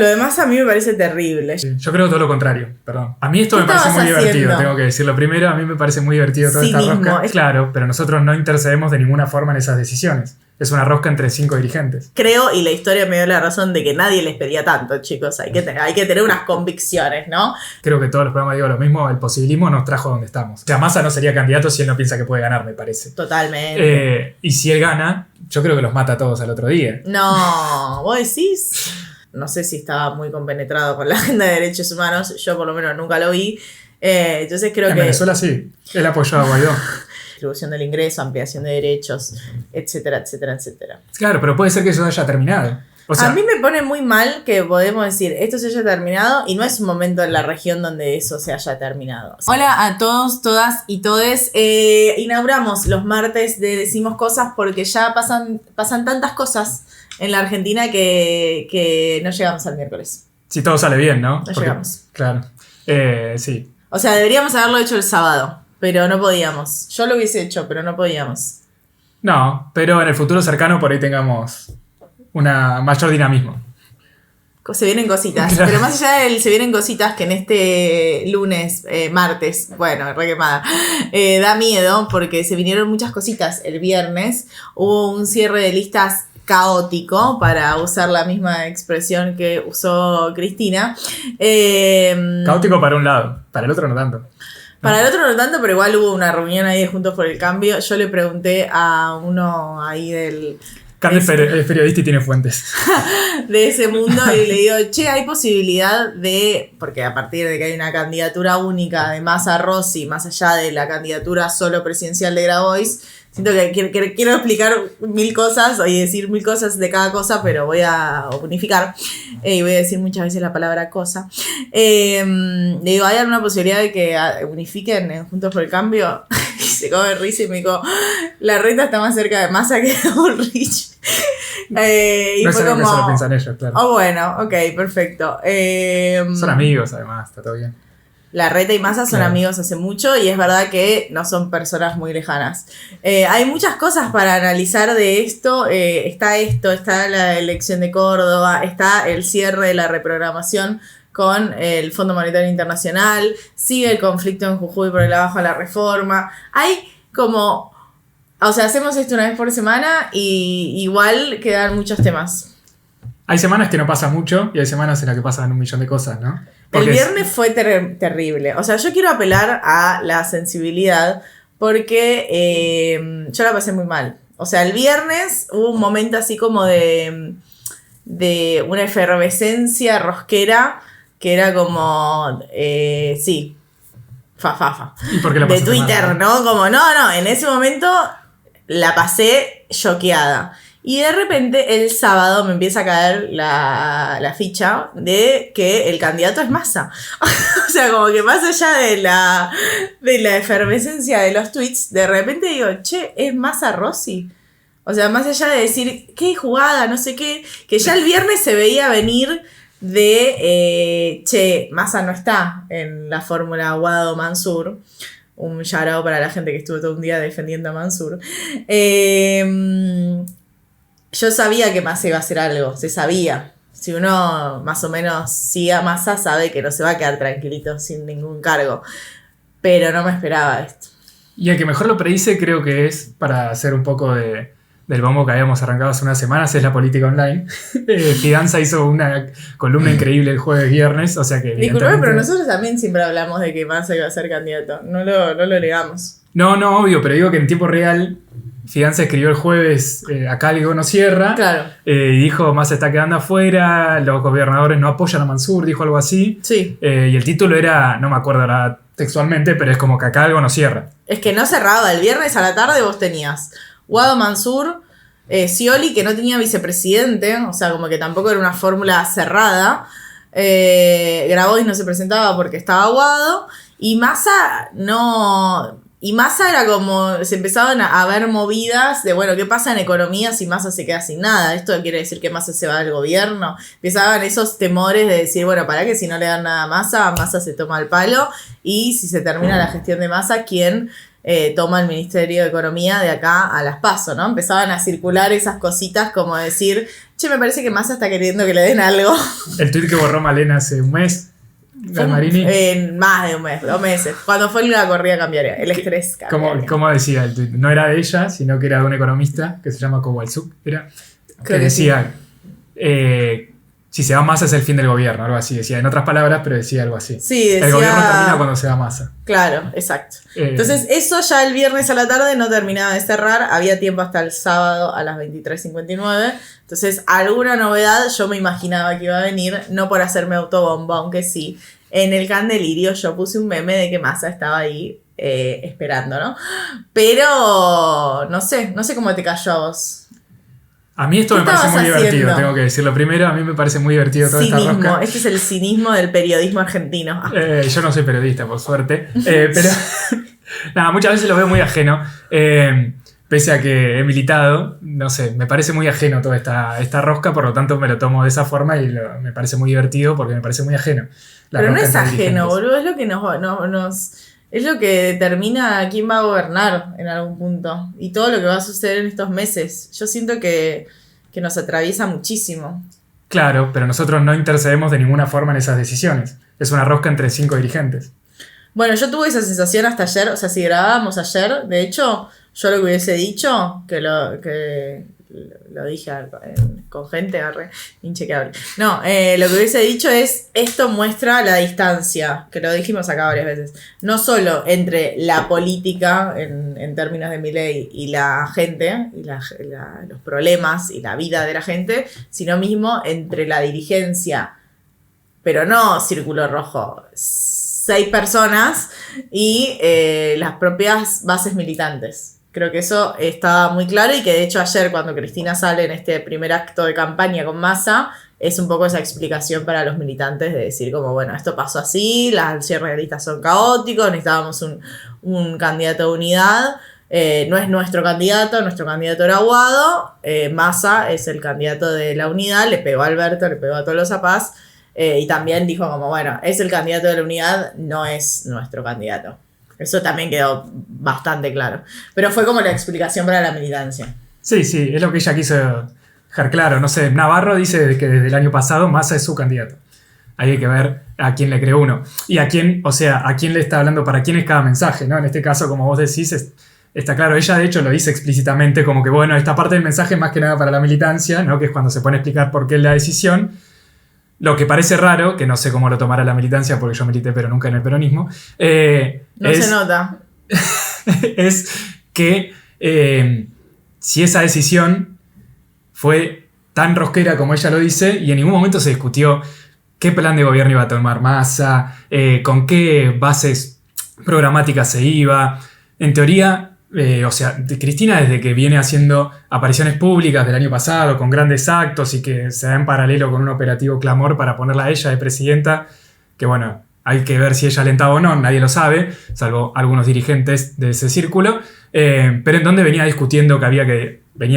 Lo demás a mí me parece terrible. Sí, yo creo todo lo contrario, perdón. A mí esto me parece muy haciendo? divertido, tengo que decirlo primero. A mí me parece muy divertido toda esta rosca. Claro, pero nosotros no intercedemos de ninguna forma en esas decisiones. Es una rosca entre 5 dirigentes. Creo, y la historia me dio la razón de que nadie les pedía tanto, chicos. Hay que tener unas convicciones, ¿no? Creo que todos los programas digo lo mismo. El posibilismo nos trajo donde estamos. O sea, Massa no sería candidato si él no piensa que puede ganar, me parece. Totalmente. Y si él gana, yo creo que los mata a todos al otro día. No, ¿vos decís? No sé si estaba muy compenetrado con la agenda de derechos humanos. Yo por lo menos nunca lo vi. Entonces creo que... En Venezuela sí. Él apoyó a Guaidó. Distribución del ingreso, ampliación de derechos, etcétera, etcétera, etcétera. Claro, pero puede ser que eso haya terminado. O sea, a mí me pone muy mal que podemos decir esto se haya terminado y no es un momento en la región donde eso se haya terminado. Hola a todos, todas y todes. Inauguramos los martes de Decimos Cosas porque ya pasan tantas cosas en la Argentina que no llegamos al miércoles. Si todo sale bien, ¿no? No llegamos. Claro. Sí. O sea, deberíamos haberlo hecho el sábado, pero no podíamos. Yo lo hubiese hecho, pero no podíamos. No, pero en el futuro cercano por ahí tengamos una mayor dinamismo. Se vienen cositas, claro. Pero más allá del se vienen cositas que en este lunes, martes, bueno, re quemada, da miedo porque se vinieron muchas cositas el viernes. Hubo un cierre de listas caótico, para usar la misma expresión que usó Cristina. Caótico para un lado, para el otro no tanto. Para el otro no tanto, pero igual hubo una reunión ahí de Juntos por el Cambio. Yo le pregunté a uno ahí del... Cambio es periodista y tiene fuentes. De ese mundo y le digo, che, hay posibilidad de... Porque a partir de que hay una candidatura única de Massa Rossi, más allá de la candidatura solo presidencial de Grabois, siento que quiero explicar 1000 cosas y decir 1000 cosas de cada cosa, pero voy a unificar. Y voy a decir muchas veces la palabra cosa. Le digo, ¿hay alguna posibilidad de que unifiquen en Juntos por el Cambio? Y se come de risa y me dijo, la reta está más cerca de Massa que de Bullrich. Y no fue sé como... que eso lo piensan ellos, claro. Oh, bueno, ok, perfecto. Son amigos, además, está todo bien. La Reta y Massa son amigos hace mucho y es verdad que no son personas muy lejanas. Hay muchas cosas para analizar de esto. Está la elección de Córdoba, está el cierre de la reprogramación con el Fondo Monetario Internacional, sigue el conflicto en Jujuy por el abajo de la reforma. Hay como... O sea, hacemos esto una vez por semana y igual quedan muchos temas. Hay semanas que no pasa mucho y hay semanas en las que pasan un millón de cosas, ¿no? Porque el viernes fue terrible. O sea, yo quiero apelar a la sensibilidad porque yo la pasé muy mal. O sea, el viernes hubo un momento así como de una efervescencia rosquera que era como, sí, fa. ¿Y por qué la de pasaste Twitter, mal? ¿no? Como, no, en ese momento la pasé choqueada. Y de repente el sábado me empieza a caer la ficha de que el candidato es Massa. O sea, como que más allá de la efervescencia de los tweets, de repente digo, che, es Massa Rossi. O sea, más allá de decir, qué jugada, no sé qué, que ya el viernes se veía venir de, che, Massa no está en la fórmula Guado-Mansur. Un shout-out para la gente que estuvo todo un día defendiendo a Mansur. Yo sabía que Massa iba a hacer algo, se sabía. Si uno más o menos sigue a Massa, sabe que no se va a quedar tranquilito sin ningún cargo. Pero no me esperaba esto. Y el que mejor lo predice creo que es, para hacer un poco del bombo que habíamos arrancado hace unas semanas, es la política online. Fidanza hizo una columna increíble el jueves viernes, o sea que... Disculpe, pero nosotros también siempre hablamos de que Massa iba a ser candidato. No lo negamos. No, obvio, pero digo que en tiempo real... Fidanza escribió el jueves, acá algo no cierra. Claro. Y dijo, Massa está quedando afuera, los gobernadores no apoyan a Mansur, dijo algo así. Sí. Y el título era, no me acuerdo ahora textualmente, pero es como que acá algo no cierra. Es que no cerraba. El viernes a la tarde vos tenías Guado Mansur, Scioli, que no tenía vicepresidente, o sea, como que tampoco era una fórmula cerrada. Grabois no se presentaba porque estaba Guado. Y Massa no... Y Massa era como, se empezaban a ver movidas de, bueno, ¿qué pasa en economía si Massa se queda sin nada? ¿Esto quiere decir que Massa se va del gobierno? Empezaban esos temores de decir, bueno, para que si no le dan nada a Massa se toma el palo. Y si se termina la gestión de Massa, ¿quién toma el Ministerio de Economía de acá a las PASO, ¿no? Empezaban a circular esas cositas como decir, che, me parece que Massa está queriendo que le den algo. El tuit que borró Malena hace un mes, Galmarini. Más de un mes, 2 meses. Cuando fue la corrida cambiaria, el estrés cambiaria. ¿Cómo decía el tuit? No era de ella, sino que era de un economista que se llama Kowalczuk, era, que decía, si se va Massa es el fin del gobierno, algo así. Decía en otras palabras, pero decía algo así. Sí, decía... El gobierno termina cuando se va Massa. Claro, exacto. Entonces eso ya el viernes a la tarde no terminaba de cerrar, había tiempo hasta el sábado a las 23:59. Entonces alguna novedad yo me imaginaba que iba a venir, no por hacerme autobombo, aunque sí. En el Candelirio yo puse un meme de que Massa estaba ahí esperando, ¿no? Pero no sé cómo te cayó a vos. A mí esto me parece muy divertido, tengo que decirlo primero. A mí me parece muy divertido toda esta rosca. Este es el cinismo del periodismo argentino. Yo no soy periodista, por suerte. Pero nada, muchas veces lo veo muy ajeno. Pese a que he militado, no sé, me parece muy ajeno toda esta rosca, por lo tanto me lo tomo de esa forma y me parece muy divertido porque me parece muy ajeno. Pero no es ajeno, boludo, es lo que es lo que determina quién va a gobernar en algún punto y todo lo que va a suceder en estos meses. Yo siento que nos atraviesa muchísimo. Claro, pero nosotros no intercedemos de ninguna forma en esas decisiones. Es una rosca entre 5 dirigentes. Bueno, yo tuve esa sensación hasta ayer, o sea, si grabábamos ayer, de hecho, yo lo que hubiese dicho, que lo dije con gente, inchequeable. No, lo que hubiese dicho es, esto muestra la distancia, que lo dijimos acá varias veces, no solo entre la política, en términos de Milei, y la gente, y los problemas y la vida de la gente, sino mismo entre la dirigencia, pero no círculo rojo, 6 personas y las propias bases militantes. Creo que eso está muy claro y que de hecho ayer cuando Cristina sale en este primer acto de campaña con Massa, es un poco esa explicación para los militantes de decir como, bueno, esto pasó así, las cierres de listas son caóticos, necesitábamos un candidato de unidad, no es nuestro candidato era Aguado, Massa es el candidato de la unidad, le pegó a Alberto, le pegó a Tolosa Paz, y también dijo como, bueno, es el candidato de la unidad, no es nuestro candidato. Eso también quedó bastante claro. Pero fue como la explicación para la militancia. Sí, es lo que ella quiso dejar claro. No sé, Navarro dice que desde el año pasado Massa es su candidato. Ahí hay que ver a quién le creó uno. Y a quién, o sea, a quién le está hablando, para quién es cada mensaje, ¿no? En este caso, como vos decís, está claro. Ella, de hecho, lo dice explícitamente como que, bueno, esta parte del mensaje es más que nada para la militancia, ¿no? Que es cuando se pone a explicar por qué es la decisión. Lo que parece raro, que no sé cómo lo tomará la militancia, porque yo milité pero nunca en el peronismo. No se nota. Es que si esa decisión fue tan rosquera como ella lo dice, y en ningún momento se discutió qué plan de gobierno iba a tomar Massa, con qué bases programáticas se iba. En teoría, o sea, Cristina desde que viene haciendo apariciones públicas del año pasado con grandes actos y que se da en paralelo con un operativo clamor para ponerla a ella de presidenta, que bueno, hay que ver si ella alentaba o no, nadie lo sabe, salvo algunos dirigentes de ese círculo, pero en donde venía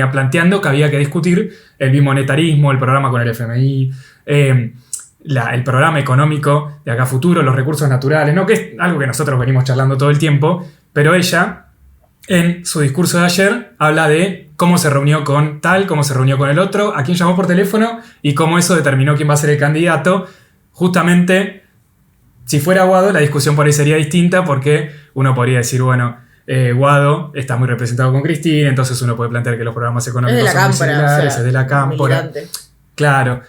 planteando que había que discutir el bimonetarismo, el programa con el FMI, el programa económico de acá a futuro, los recursos naturales, ¿no? Que es algo que nosotros venimos charlando todo el tiempo, pero ella, en su discurso de ayer, habla de cómo se reunió con tal, cómo se reunió con el otro, a quién llamó por teléfono y cómo eso determinó quién va a ser el candidato. Justamente, si fuera Guado, la discusión por ahí sería distinta porque uno podría decir, bueno, Guado está muy representado con Cristina, entonces uno puede plantear que los programas económicos son muy similares, es de la cámpora. Claro,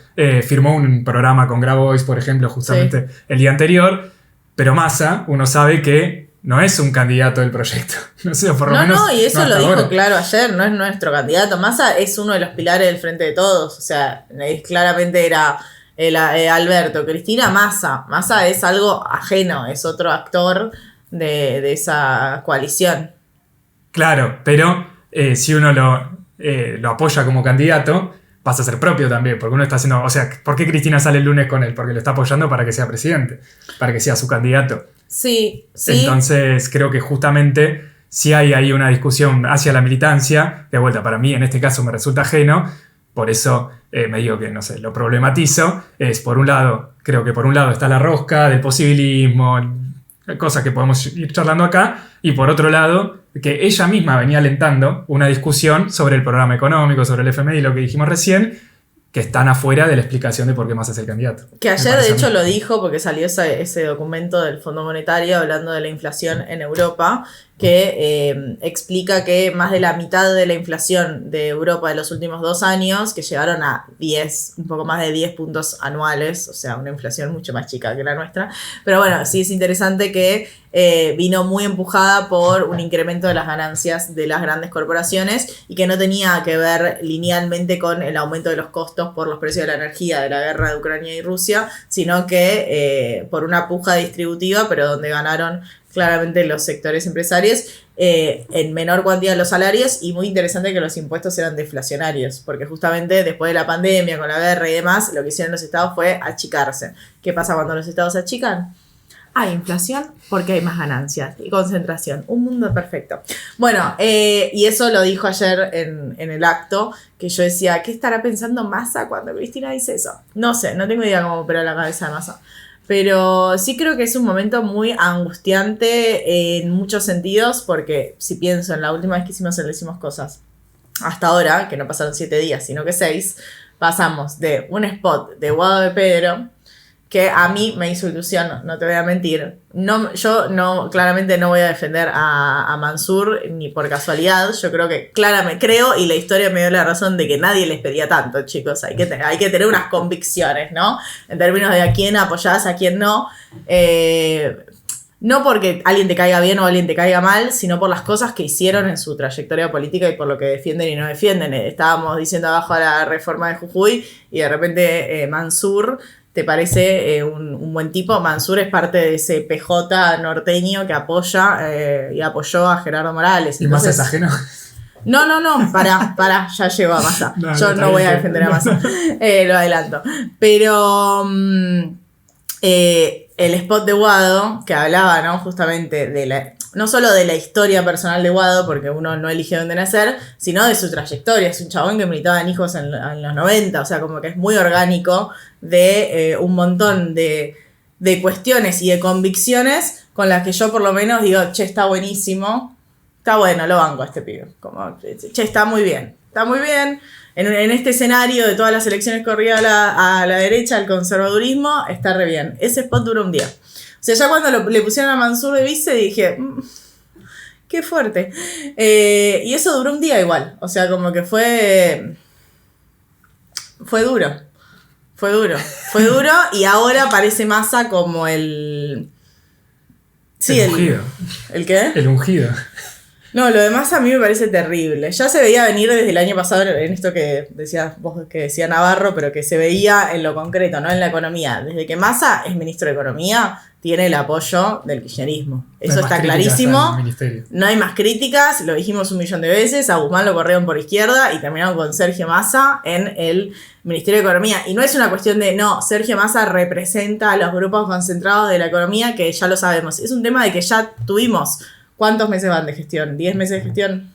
firmó un programa con Grabois, por ejemplo, justamente el día anterior, pero Massa, uno sabe que no es un candidato del proyecto. No sé, por lo menos. No, y eso no lo dijo ahora. Claro ayer, no es nuestro candidato. Massa es uno de los pilares del Frente de Todos. O sea, claramente era Alberto. Cristina, Massa. Massa es algo ajeno, es otro actor de esa coalición. Claro, pero si uno lo apoya como candidato, pasa a ser propio también, porque uno está haciendo. O sea, ¿por qué Cristina sale el lunes con él? Porque lo está apoyando para que sea presidente, para que sea su candidato. Sí. Entonces creo que justamente si hay ahí una discusión hacia la militancia, de vuelta para mí en este caso me resulta ajeno, por eso me digo que, no sé, lo problematizo, es por un lado, creo que por un lado está la rosca del posibilismo, cosas que podemos ir charlando acá, y por otro lado, que ella misma venía alentando una discusión sobre el programa económico, sobre el FMI, lo que dijimos recién, que están afuera de la explicación de por qué Massa es el candidato. Que ayer de hecho lo dijo porque salió ese documento del Fondo Monetario hablando de la inflación en Europa, que explica que más de la mitad de la inflación de Europa de los últimos 2 años, que llegaron a 10, un poco más de 10 puntos anuales, o sea, una inflación mucho más chica que la nuestra, pero bueno, sí es interesante que vino muy empujada por un incremento de las ganancias de las grandes corporaciones y que no tenía que ver linealmente con el aumento de los costos por los precios de la energía de la guerra de Ucrania y Rusia, sino que por una puja distributiva, pero donde ganaron claramente los sectores empresarios, en menor cuantía los salarios, y muy interesante que los impuestos eran deflacionarios, porque justamente después de la pandemia, con la guerra y demás, lo que hicieron los estados fue achicarse. ¿Qué pasa cuando los estados se achican? Hay inflación porque hay más ganancias y concentración. Un mundo perfecto. Bueno, y eso lo dijo ayer en el acto, que yo decía, ¿qué estará pensando Massa cuando Cristina dice eso? No sé, no tengo idea cómo opera la cabeza de Massa. Pero sí creo que es un momento muy angustiante en muchos sentidos, porque si pienso en la última vez que hicimos el Decimos Cosas, hasta ahora, que no pasaron 7 días, sino que 6, pasamos de un spot de Guado de Pedro, que a mí me hizo ilusión, no te voy a mentir. No, yo no, claramente no voy a defender a Mansur ni por casualidad. Yo creo que claramente creo, y la historia me dio la razón de que nadie les pedía tanto, chicos. Hay que tener unas convicciones, ¿no? En términos de a quién apoyás, a quién no. No porque alguien te caiga bien o alguien te caiga mal, sino por las cosas que hicieron en su trayectoria política y por lo que defienden y no defienden. Estábamos diciendo abajo a la reforma de Jujuy y de repente Mansur te parece un buen tipo. Mansur es parte de ese PJ norteño que apoya y apoyó a Gerardo Morales. ¿Y Massa es ajeno? No, pará, ya llegó a Massa. Yo no voy a defender a Massa, lo adelanto. Pero el spot de Guado, que hablaba, ¿no? Justamente no solo de la historia personal de Guado, porque uno no elige dónde nacer, sino de su trayectoria. Es un chabón que militaba en Hijos en los 90, o sea, como que es muy orgánico de un montón de cuestiones y de convicciones con las que yo por lo menos digo, che, está buenísimo, está bueno, lo banco a este pibe. Como, che, está muy bien. En este escenario de todas las elecciones corridas a la derecha, al conservadurismo, está re bien. Ese spot duró un día. O sea, ya cuando le pusieron a Mansur de vice dije, qué fuerte. Y eso duró un día igual. O sea, como que fue duro. Fue duro y ahora parece Massa como el... Sí, el ungido. ¿El qué? El ungido. No, lo demás a mí me parece terrible. Ya se veía venir desde el año pasado en esto que decías vos, que decía Navarro, pero que se veía en lo concreto, no en la economía. Desde que Massa es ministro de Economía, tiene el apoyo del kirchnerismo. Eso está clarísimo. No hay más críticas, lo dijimos 1.000.000 de veces. A Guzmán lo corrieron por izquierda y terminaron con Sergio Massa en el Ministerio de Economía. Y no es una cuestión de, no, Sergio Massa representa a los grupos concentrados de la economía, que ya lo sabemos. Es un tema de que ya tuvimos. ¿Cuántos meses van de gestión? ¿10 meses de gestión?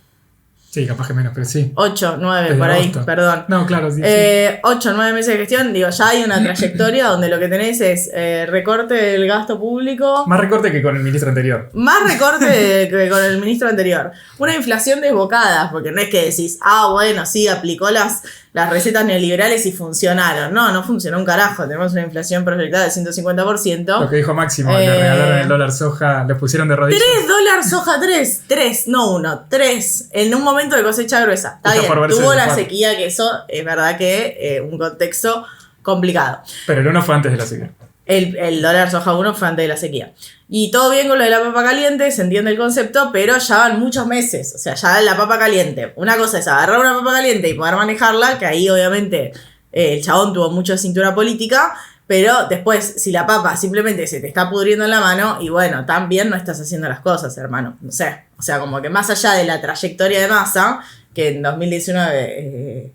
Sí, capaz que menos, pero sí. 8, 9, por ahí, perdón. No, claro, sí. 8, 9 meses de gestión, digo, ya hay una trayectoria donde lo que tenés es recorte del gasto público. Más recorte que con el ministro anterior. Más recorte que con el ministro anterior. Una inflación desbocada, porque no es que decís, bueno, sí, aplicó las recetas neoliberales y funcionaron. No funcionó un carajo. Tenemos una inflación proyectada del 150%. Lo que dijo Máximo, le regalaron el dólar soja, les pusieron de rodillas. $3 soja, 3, no 1, 3. En un momento de cosecha gruesa. Está bien, tuvo la sequía, que eso es verdad que un contexto complicado. Pero el 1 fue antes de la sequía. El dólar soja 1 fue antes de la sequía. Y todo bien con lo de la papa caliente, se entiende el concepto, pero ya van muchos meses. O sea, ya la papa caliente. Una cosa es agarrar una papa caliente y poder manejarla, que ahí obviamente el chabón tuvo mucha cintura política, pero después, si la papa simplemente se te está pudriendo en la mano, y bueno, también no estás haciendo las cosas, hermano. No sé. O sea, como que más allá de la trayectoria de Massa, que en 2019...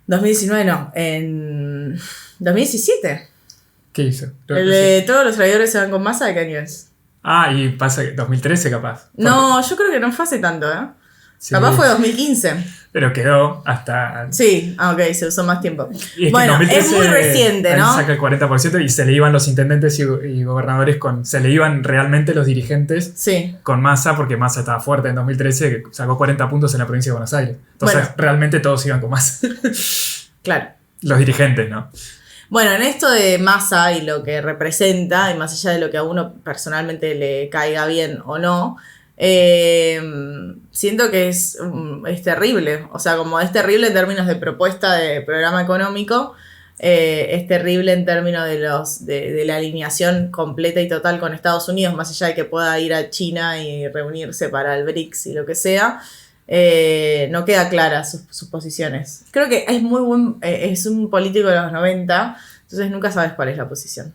2019 no, en 2017... ¿Qué hizo? Todos los traidores se van con Massa, ¿de qué año es? Y pasa que 2013 capaz. No, yo creo que no fue hace tanto, ¿eh? Sí. Capaz fue 2015. Pero quedó hasta... Sí, ok, se usó más tiempo. Y es Bueno, que en 2013 es muy reciente, él ¿no? saca el 40% y se le iban los intendentes y gobernadores se le iban realmente los dirigentes Sí. con Massa, porque Massa estaba fuerte en 2013, que sacó 40 puntos en la provincia de Buenos Aires. Entonces, Bueno. realmente todos iban con Massa. Claro. Los dirigentes, ¿no? Bueno, en esto de Massa y lo que representa, y más allá de lo que a uno personalmente le caiga bien o no, siento que es terrible. O sea, como es terrible en términos de propuesta de programa económico, es terrible en términos de la alineación completa y total con Estados Unidos, más allá de que pueda ir a China y reunirse para el BRICS y lo que sea. No queda clara sus posiciones. Creo que es muy buen, es un político de los 90, entonces nunca sabes cuál es la posición.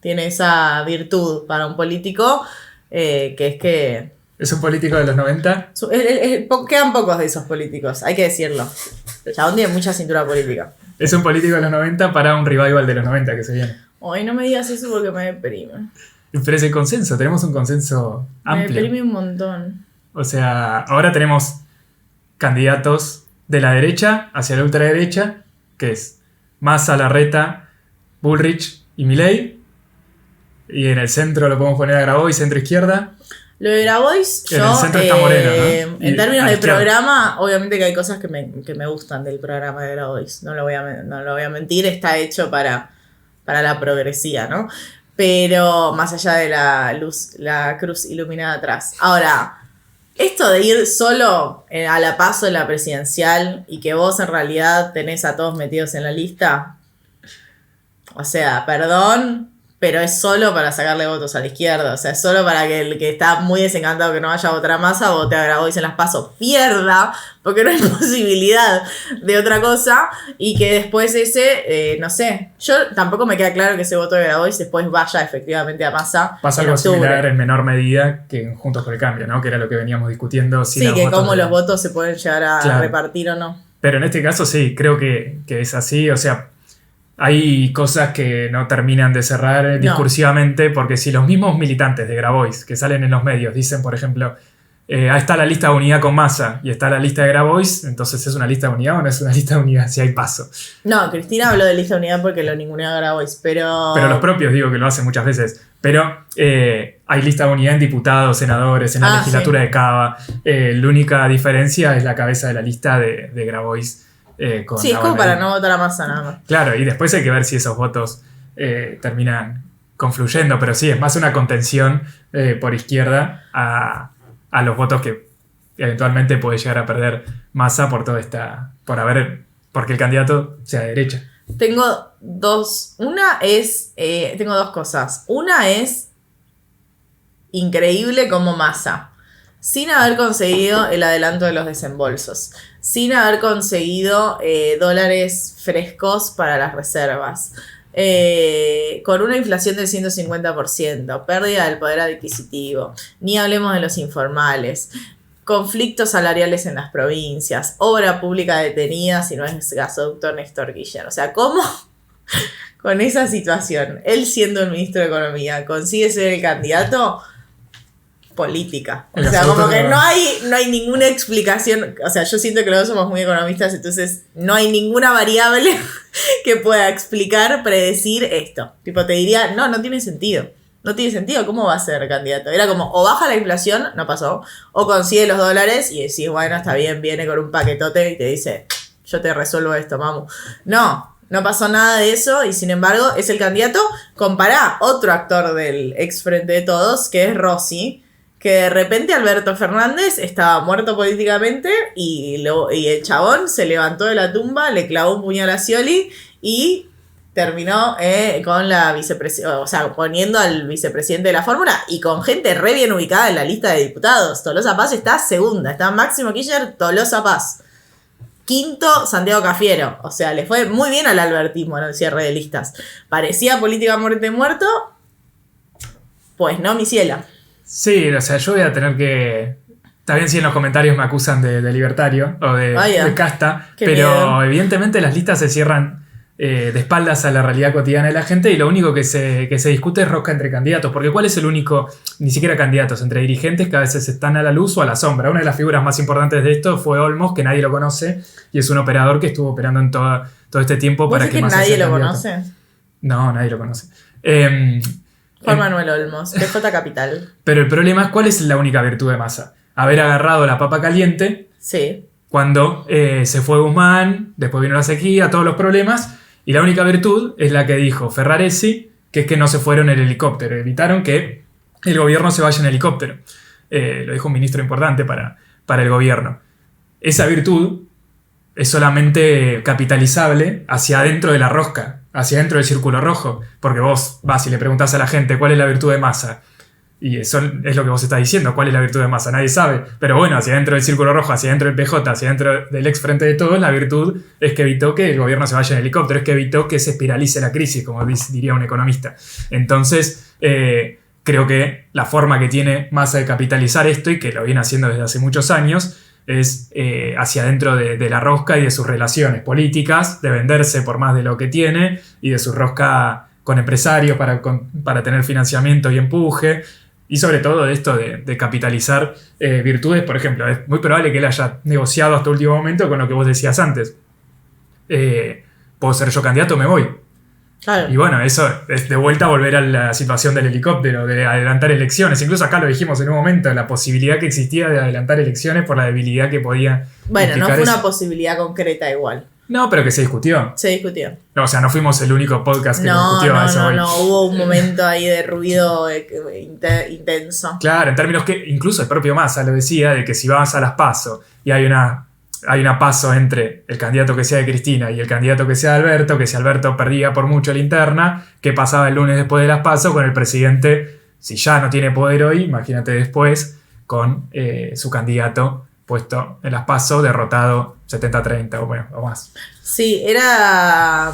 Tiene esa virtud para un político, que es que... Es un político de los 90. Quedan pocos de esos políticos, hay que decirlo. El chabón tiene mucha cintura política. Es un político de los 90 para un revival de los 90 que se viene. Ay, no me digas eso porque me deprime. Pero es el consenso, tenemos un consenso amplio. Me deprime un montón. O sea, ahora tenemos candidatos de la derecha hacia la ultraderecha, que es Massa, Larreta, Bullrich y Milei. Y en el centro lo podemos poner a Grabois, centro izquierda. Lo de Grabois, En el centro está Moreno, ¿no? En Y términos a la de izquierda. programa, obviamente que hay cosas que me gustan del programa de Grabois. No lo voy a mentir, está hecho para la progresía, ¿no? Pero más allá de la cruz iluminada atrás. Ahora, esto de ir solo a la paso de la presidencial y que vos en realidad tenés a todos metidos en la lista, o sea, perdón, pero es solo para sacarle votos a la izquierda. O sea, es solo para que el que está muy desencantado que no vaya a votar a Massa, vote a Grabois en las PASO, pierda, porque no hay posibilidad de otra cosa, y que después no sé, yo tampoco me queda claro que ese voto de Grabois después vaya efectivamente a Massa. Pasa algo similar en menor medida que en Juntos por el Cambio, ¿no? Que era lo que veníamos discutiendo. Sí, que cómo los votos se pueden llegar a repartir o no. Pero en este caso sí, creo que es así, o sea... Hay cosas que no terminan de cerrar discursivamente, porque si los mismos militantes de Grabois que salen en los medios dicen, por ejemplo, ahí está la lista de unidad con Massa y está la lista de Grabois, entonces ¿es una lista de unidad o no es una lista de unidad si hay paso? No, Cristina habló de lista de unidad porque lo ningunea a Grabois, pero... Pero los propios digo que lo hacen muchas veces. Pero hay lista de unidad en diputados, senadores, en la legislatura de Cava. La única diferencia es la cabeza de la lista de Grabois. Sí, es como para no votar a Massa nada más. Claro, y después hay que ver si esos votos terminan confluyendo, pero sí, es más una contención por izquierda a los votos que eventualmente puede llegar a perder Massa por porque el candidato sea de derecha. Tengo dos cosas. Una es increíble como Massa, sin haber conseguido el adelanto de los desembolsos, sin haber conseguido dólares frescos para las reservas, con una inflación del 150%, pérdida del poder adquisitivo, ni hablemos de los informales, conflictos salariales en las provincias, obra pública detenida si no es gasoducto Néstor Kirchner. O sea, ¿cómo con esa situación, él siendo el ministro de Economía, consigue ser el candidato? Política. O sea, como que no hay ninguna explicación. O sea, yo siento que los dos somos muy economistas, entonces no hay ninguna variable que pueda explicar, predecir esto. Tipo, te diría, no tiene sentido. No tiene sentido, ¿cómo va a ser candidato? Era como, o baja la inflación, no pasó, o consigue los dólares y decís, bueno, está bien, viene con un paquetote y te dice, yo te resuelvo esto, vamos. No pasó nada de eso y sin embargo es el candidato. Compará otro actor del ex Frente de Todos, que es Rossi, que de repente Alberto Fernández estaba muerto políticamente y el chabón se levantó de la tumba, le clavó un puñal a Scioli y terminó con la vicepresidenta, o sea, poniendo al vicepresidente de la fórmula y con gente re bien ubicada en la lista de diputados. Tolosa Paz está segunda, está Máximo Kirchner, Tolosa Paz. Quinto, Santiago Cafiero. O sea, le fue muy bien al albertismo en el cierre de listas. ¿Parecía política muerte muerto? Pues no, mi ciela. Sí, o sea, yo voy a tener que... Está bien si en los comentarios me acusan de libertario o de casta, pero miedo. Evidentemente las listas se cierran de espaldas a la realidad cotidiana de la gente, y lo único que se discute es rosca entre candidatos, porque ¿cuál es el único, ni siquiera candidatos, entre dirigentes que a veces están a la luz o a la sombra? Una de las figuras más importantes de esto fue Olmos, que nadie lo conoce, y es un operador que estuvo operando en todo este tiempo para que Massa nadie sea lo candidato. conoce? No, nadie lo conoce. Juan Manuel Olmos, PJ Capital. Pero el problema es, ¿cuál es la única virtud de Massa? Haber agarrado la papa caliente. Sí. Cuando se fue Guzmán, después vino la sequía, todos los problemas, y la única virtud es la que dijo Ferraresi, que es que no se fueron en helicóptero, evitaron que el gobierno se vaya en helicóptero. Lo dijo un ministro importante para el gobierno. Esa virtud es solamente capitalizable hacia adentro de la rosca, hacia adentro del círculo rojo, porque vos vas y le preguntás a la gente cuál es la virtud de Massa. Y eso es lo que vos estás diciendo, ¿cuál es la virtud de Massa? Nadie sabe. Pero bueno, hacia dentro del Círculo Rojo, hacia dentro del PJ, hacia dentro del ex Frente de Todos, la virtud es que evitó que el gobierno se vaya en helicóptero, es que evitó que se espiralice la crisis, como diría un economista. Entonces, creo que la forma que tiene Massa de capitalizar esto, y que lo viene haciendo desde hace muchos años, es hacia adentro de la rosca y de sus relaciones políticas, de venderse por más de lo que tiene, y de su rosca con empresarios para tener financiamiento y empuje. Y sobre todo esto de capitalizar virtudes. Por ejemplo, es muy probable que él haya negociado hasta el último momento con lo que vos decías antes. ¿Puedo ser yo candidato? Me voy. Claro. Y bueno, eso es de vuelta a volver a la situación del helicóptero, de adelantar elecciones. Incluso acá lo dijimos en un momento, la posibilidad que existía de adelantar elecciones por la debilidad que podía. Bueno, no fue eso. una posibilidad concreta igual. No, pero que se discutió. Se discutió. No, o sea, no fuimos el único podcast que lo discutió a eso hoy. No, hubo un momento ahí de ruido intenso. Claro, en términos que incluso el propio Massa lo decía, de que si vas a las PASO y hay una PASO entre el candidato que sea de Cristina y el candidato que sea de Alberto, que si Alberto perdía por mucho la interna, ¿qué pasaba el lunes después de las PASO con el presidente? Si ya no tiene poder hoy, imagínate después, con su candidato puesto en las PASO, derrotado 70-30 o más. Sí, era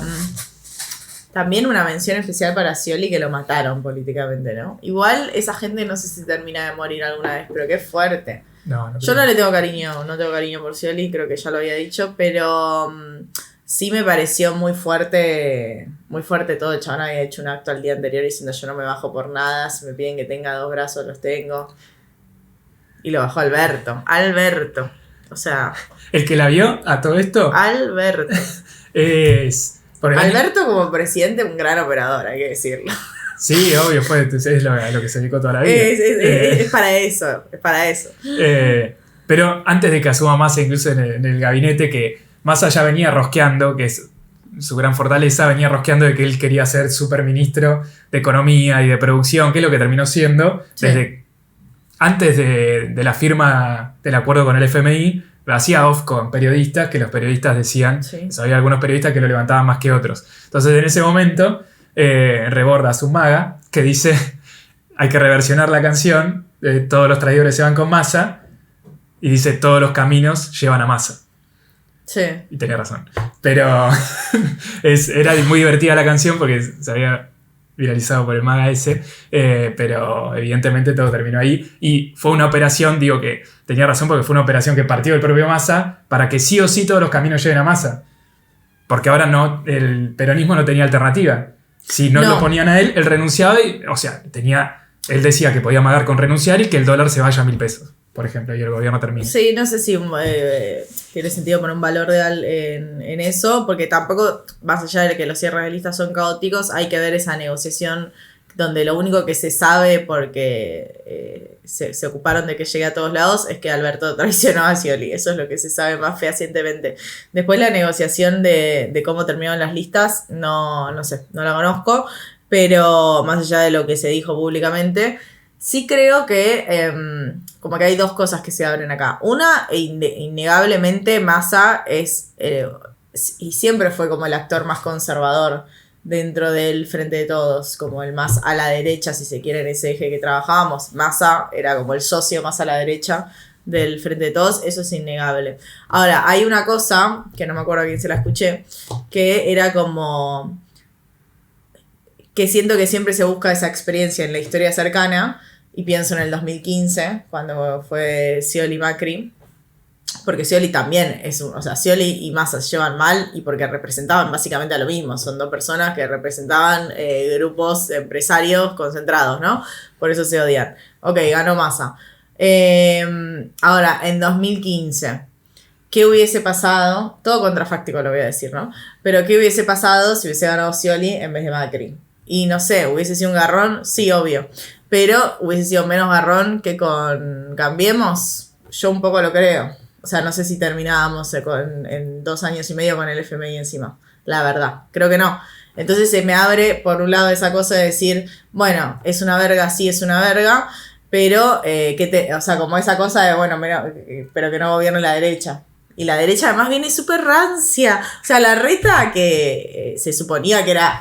también una mención especial para Scioli, que lo mataron políticamente, ¿no? Igual esa gente no sé si termina de morir alguna vez, pero qué fuerte. Yo no le tengo cariño, no tengo cariño por Scioli, creo que ya lo había dicho, pero sí me pareció muy fuerte todo. El chabón había hecho un acto al día anterior diciendo: yo no me bajo por nada, si me piden que tenga 2 brazos los tengo. Y lo bajó Alberto. O sea... ¿El que la vio a todo esto? Alberto. Es... Alberto como presidente, un gran operador, hay que decirlo. Sí, obvio, es lo que se dedicó toda la vida. Es para eso. Pero antes de que asuma Massa, incluso en el gabinete, que Massa ya venía rosqueando, que es su gran fortaleza, venía rosqueando de que él quería ser superministro de Economía y de Producción, que es lo que terminó siendo, sí. Desde antes de la firma del acuerdo con el FMI. Lo hacía off con periodistas, que los periodistas decían, sí. Había algunos periodistas que lo levantaban más que otros. Entonces, en ese momento, reborda a su maga, que dice: hay que reversionar la canción, todos los traidores se van con Massa, y dice: todos los caminos llevan a Massa. Sí. Y tenía razón. Pero era muy divertida la canción porque se había viralizado por el maga ese, pero evidentemente todo terminó ahí. Y fue una operación, digo que tenía razón, porque fue una operación que partió del propio Massa para que sí o sí todos los caminos lleguen a Massa. Porque ahora no, el peronismo no tenía alternativa. Si no lo ponían a él renunciaba y, o sea, él decía que podía amagar con renunciar y que el dólar se vaya a 1.000 pesos, por ejemplo, y el gobierno termina. Sí, no sé si tiene sentido poner un valor real en eso, porque tampoco, más allá de que los cierres de listas son caóticos, hay que ver esa negociación donde lo único que se sabe, porque se ocuparon de que llegue a todos lados, es que Alberto traicionó a Scioli. Eso es lo que se sabe más fehacientemente. Después la negociación de cómo terminaron las listas, no sé, no la conozco, pero más allá de lo que se dijo públicamente, sí creo que como que hay 2 cosas que se abren acá. Una, innegablemente Massa es, y siempre fue como el actor más conservador dentro del Frente de Todos, como el más a la derecha, si se quiere, en ese eje que trabajábamos. Massa era como el socio más a la derecha del Frente de Todos, eso es innegable. Ahora, hay una cosa, que no me acuerdo a quién se la escuché, que era como... que siento que siempre se busca esa experiencia en la historia cercana, y pienso en el 2015, cuando fue Scioli Macri, Porque Scioli también o sea, Scioli y Massa se llevan mal y porque representaban básicamente a lo mismo. Son dos personas que representaban grupos empresarios concentrados, ¿no? Por eso se odian. Ok, ganó Massa. Ahora, en 2015, ¿qué hubiese pasado? Todo contrafáctico lo voy a decir, ¿no? Pero ¿qué hubiese pasado si hubiese ganado Scioli en vez de Macri? Y no sé, ¿hubiese sido un garrón? Sí, obvio. Pero hubiese sido menos garrón que con Cambiemos. Yo un poco lo creo. O sea, no sé si terminábamos en 2 años y medio con el FMI encima. La verdad, creo que no. Entonces se me abre, por un lado, esa cosa de decir, bueno, es una verga, sí es una verga, pero, o sea, como esa cosa de, bueno, pero que no gobierne la derecha. Y la derecha además viene súper rancia. O sea, Larreta, que se suponía que era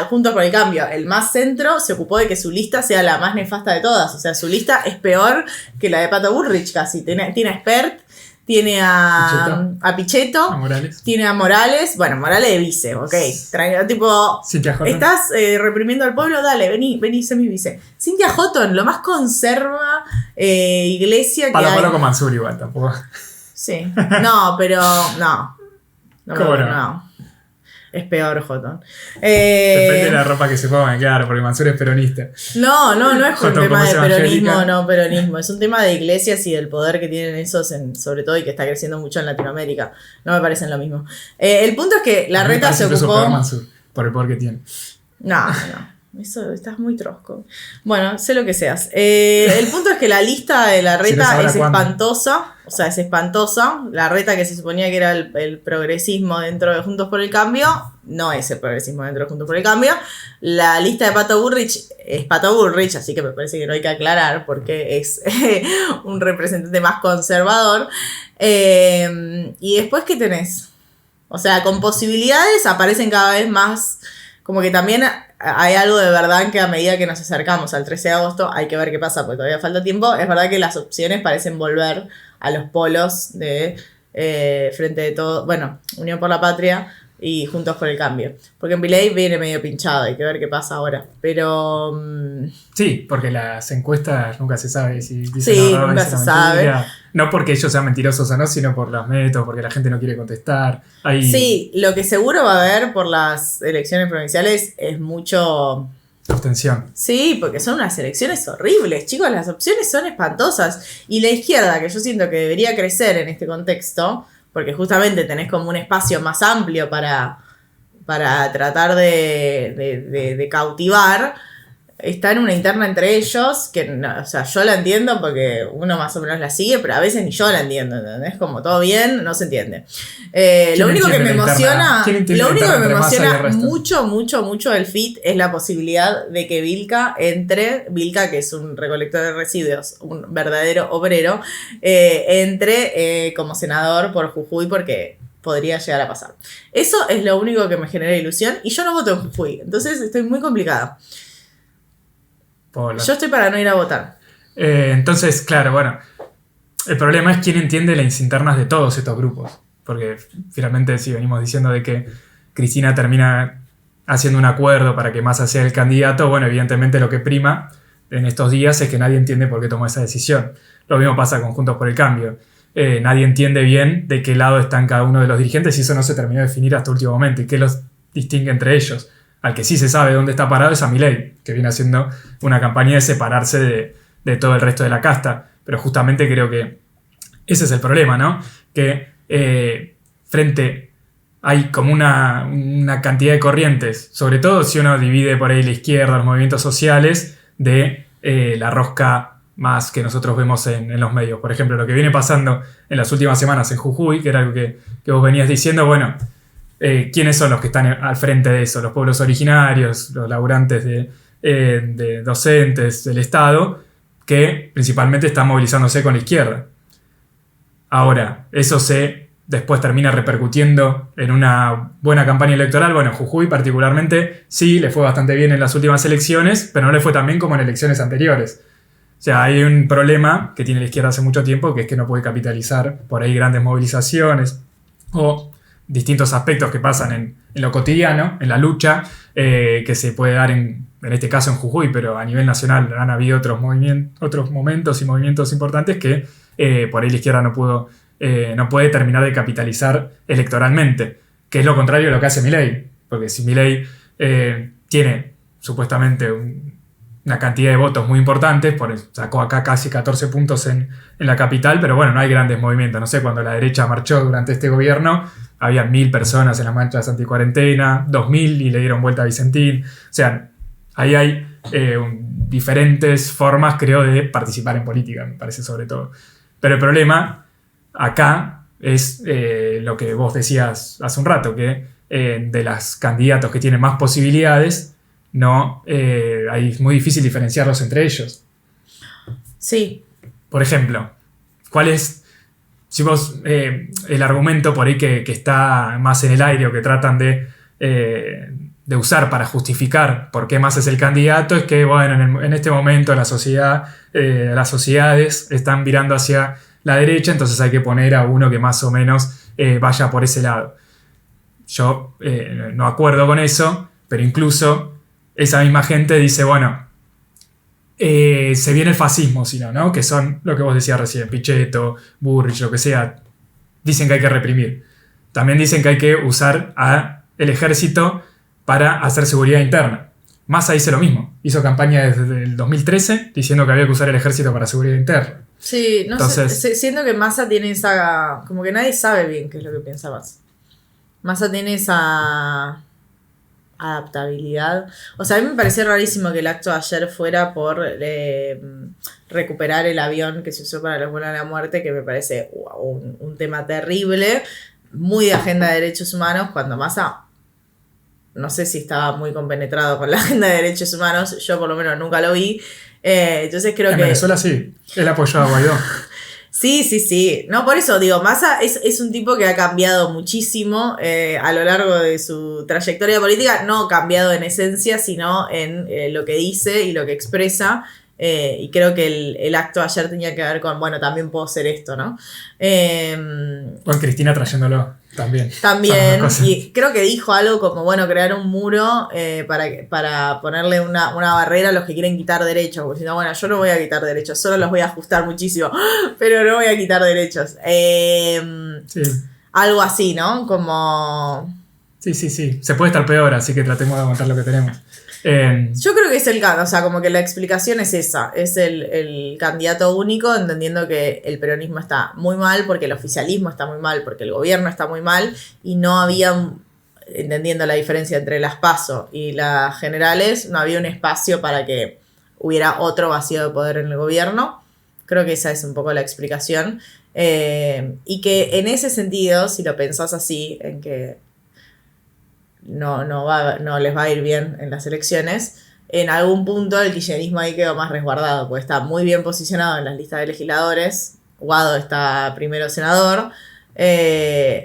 Juntos por el Cambio, el más centro, se ocupó de que su lista sea la más nefasta de todas. O sea, su lista es peor que la de Pato Bullrich casi. Tiene a Espert, tiene a Pichetto, a Morales. Tiene a Morales. Bueno, Morales de vice, ok. Tipo, ¿estás reprimiendo al pueblo? Dale, vení, sé mi vice. Cynthia Houghton, lo más conserva iglesia que hay. Palo con Mansur igual, tampoco. Sí. No, pero no. ¿Cómo no? Es peor, Houghton. Depende de la ropa que se ponga, claro, porque Mansur es peronista. No es un Houghton, tema de peronismo, no peronismo. Es un tema de iglesias y del poder que tienen esos, sobre todo, y que está creciendo mucho en Latinoamérica. No me parecen lo mismo. El punto es que Larreta se ocupó... Peor Mansur, por el poder que tiene. No. Eso, estás muy trosco. Bueno, sé lo que seas. El punto es que la lista de Larreta es espantosa. O sea, es espantosa. Larreta, que se suponía que era el progresismo dentro de Juntos por el Cambio, no es el progresismo dentro de Juntos por el Cambio. La lista de Pato Bullrich es Pato Bullrich, así que me parece que no hay que aclarar porque es un representante más conservador. Y después, ¿qué tenés? O sea, con posibilidades aparecen cada vez más... Como que también hay algo de verdad en que a medida que nos acercamos al 13 de agosto hay que ver qué pasa, porque todavía falta tiempo. Es verdad que las opciones parecen volver a los polos de Frente de Todo, bueno, Unión por la Patria y Juntos por el Cambio. Porque en Milei viene medio pinchado, hay que ver qué pasa ahora. Pero... sí, porque las encuestas nunca se sabe si dicen sí, la verdad, nunca se sabe. No porque ellos sean mentirosos o no, sino por los métodos, porque la gente no quiere contestar. Sí, lo que seguro va a haber por las elecciones provinciales es mucho... abstención. Sí, porque son unas elecciones horribles, chicos, las opciones son espantosas. Y la izquierda, que yo siento que debería crecer en este contexto, porque justamente tenés como un espacio más amplio para tratar de cautivar, está en una interna entre ellos, que no, o sea, yo la entiendo porque uno más o menos la sigue, pero a veces ni yo la entiendo, ¿entendés? Como todo bien, no se entiende. Lo único que me emociona mucho del FIT es la posibilidad de que Vilca, que es un recolector de residuos, un verdadero obrero, entre como senador por Jujuy, porque podría llegar a pasar. Eso es lo único que me genera ilusión, y yo no voto en Jujuy, entonces estoy muy complicada. Yo estoy para no ir a votar. Entonces, claro, bueno, el problema es quién entiende las internas de todos estos grupos. Porque finalmente, si venimos diciendo de que Cristina termina haciendo un acuerdo para que Massa sea el candidato, bueno, evidentemente lo que prima en estos días es que nadie entiende por qué tomó esa decisión. Lo mismo pasa con Juntos por el Cambio. Nadie entiende bien de qué lado están cada uno de los dirigentes y eso no se terminó de definir hasta último momento. ¿Y qué los distingue entre ellos? Al que sí se sabe dónde está parado es a Milei, que viene haciendo una campaña de separarse de todo el resto de la casta. Pero justamente creo que ese es el problema, ¿no? Que hay como una cantidad de corrientes, sobre todo si uno divide por ahí la izquierda, los movimientos sociales, de la rosca más que nosotros vemos en los medios. Por ejemplo, lo que viene pasando en las últimas semanas en Jujuy, que era algo que vos venías diciendo, bueno... ¿quiénes son los que están al frente de eso? Los pueblos originarios, los laburantes de docentes del Estado, que principalmente están movilizándose con la izquierda. Ahora, eso después termina repercutiendo en una buena campaña electoral. Bueno, Jujuy particularmente sí le fue bastante bien en las últimas elecciones, pero no le fue tan bien como en elecciones anteriores. O sea, hay un problema que tiene la izquierda hace mucho tiempo, que es que no puede capitalizar por ahí grandes movilizaciones o distintos aspectos que pasan en lo cotidiano, en la lucha, que se puede dar en este caso en Jujuy, pero a nivel nacional han habido otros momentos y movimientos importantes que por ahí la izquierda no pudo no puede terminar de capitalizar electoralmente, que es lo contrario de lo que hace Milei. Porque si Milei tiene supuestamente una cantidad de votos muy importantes, sacó acá casi 14 puntos en la capital, pero bueno, no hay grandes movimientos. No sé, cuando la derecha marchó durante este gobierno, había 1.000 personas en las marchas anticuarentena, 2.000 y le dieron vuelta a Vicentín. O sea, ahí hay diferentes formas, creo, de participar en política, me parece, sobre todo. Pero el problema acá es lo que vos decías hace un rato, que de los candidatos que tienen más posibilidades, ahí es muy difícil diferenciarlos entre ellos. Sí. Por ejemplo, ¿cuál es, si vos, el argumento por ahí que está más en el aire o que tratan de usar para justificar por qué Massa es el candidato? Es que, bueno, en este momento la sociedad, las sociedades están virando hacia la derecha, entonces hay que poner a uno que más o menos vaya por ese lado. Yo no acuerdo con eso, pero incluso esa misma gente dice, bueno, se viene el fascismo, sino, ¿no? Que son lo que vos decías recién, Pichetto, Burrich, lo que sea. Dicen que hay que reprimir. También dicen que hay que usar el ejército para hacer seguridad interna. Massa dice lo mismo. Hizo campaña desde el 2013 diciendo que había que usar el ejército para seguridad interna. Sí, no sé, siento que Massa tiene esa... Como que nadie sabe bien qué es lo que piensa Massa. Massa tiene esa adaptabilidad. O sea, a mí me pareció rarísimo que el acto de ayer fuera por recuperar el avión que se usó para los vuelos de la muerte, que me parece un tema terrible, muy de agenda de derechos humanos, cuando Massa, no sé si estaba muy compenetrado con la agenda de derechos humanos, yo por lo menos nunca lo vi. Entonces creo que... En Venezuela sí, él apoyó a Guaidó. Sí. No, por eso digo, Massa es un tipo que ha cambiado muchísimo a lo largo de su trayectoria política. No cambiado en esencia, sino en lo que dice y lo que expresa. Y creo que el acto de ayer tenía que ver con, bueno, también puedo hacer esto, ¿no? Con Cristina trayéndolo también. También, y creo que dijo algo como, bueno, crear un muro para ponerle una barrera a los que quieren quitar derechos. Porque si no, bueno, yo no voy a quitar derechos, solo los voy a ajustar muchísimo, pero no voy a quitar derechos. Sí. Algo así, ¿no? Como... Sí. Se puede estar peor, así que tratemos de aguantar lo que tenemos. Yo creo que es o sea, como que la explicación es esa, es el candidato único, entendiendo que el peronismo está muy mal, porque el oficialismo está muy mal, porque el gobierno está muy mal, y no había, entendiendo la diferencia entre las PASO y las generales, no había un espacio para que hubiera otro vacío de poder en el gobierno. Creo que esa es un poco la explicación. Y que en ese sentido, si lo pensás así, en que no les va a ir bien en las elecciones, en algún punto el kirchnerismo ahí quedó más resguardado, porque está muy bien posicionado en las listas de legisladores. Guado está primero senador,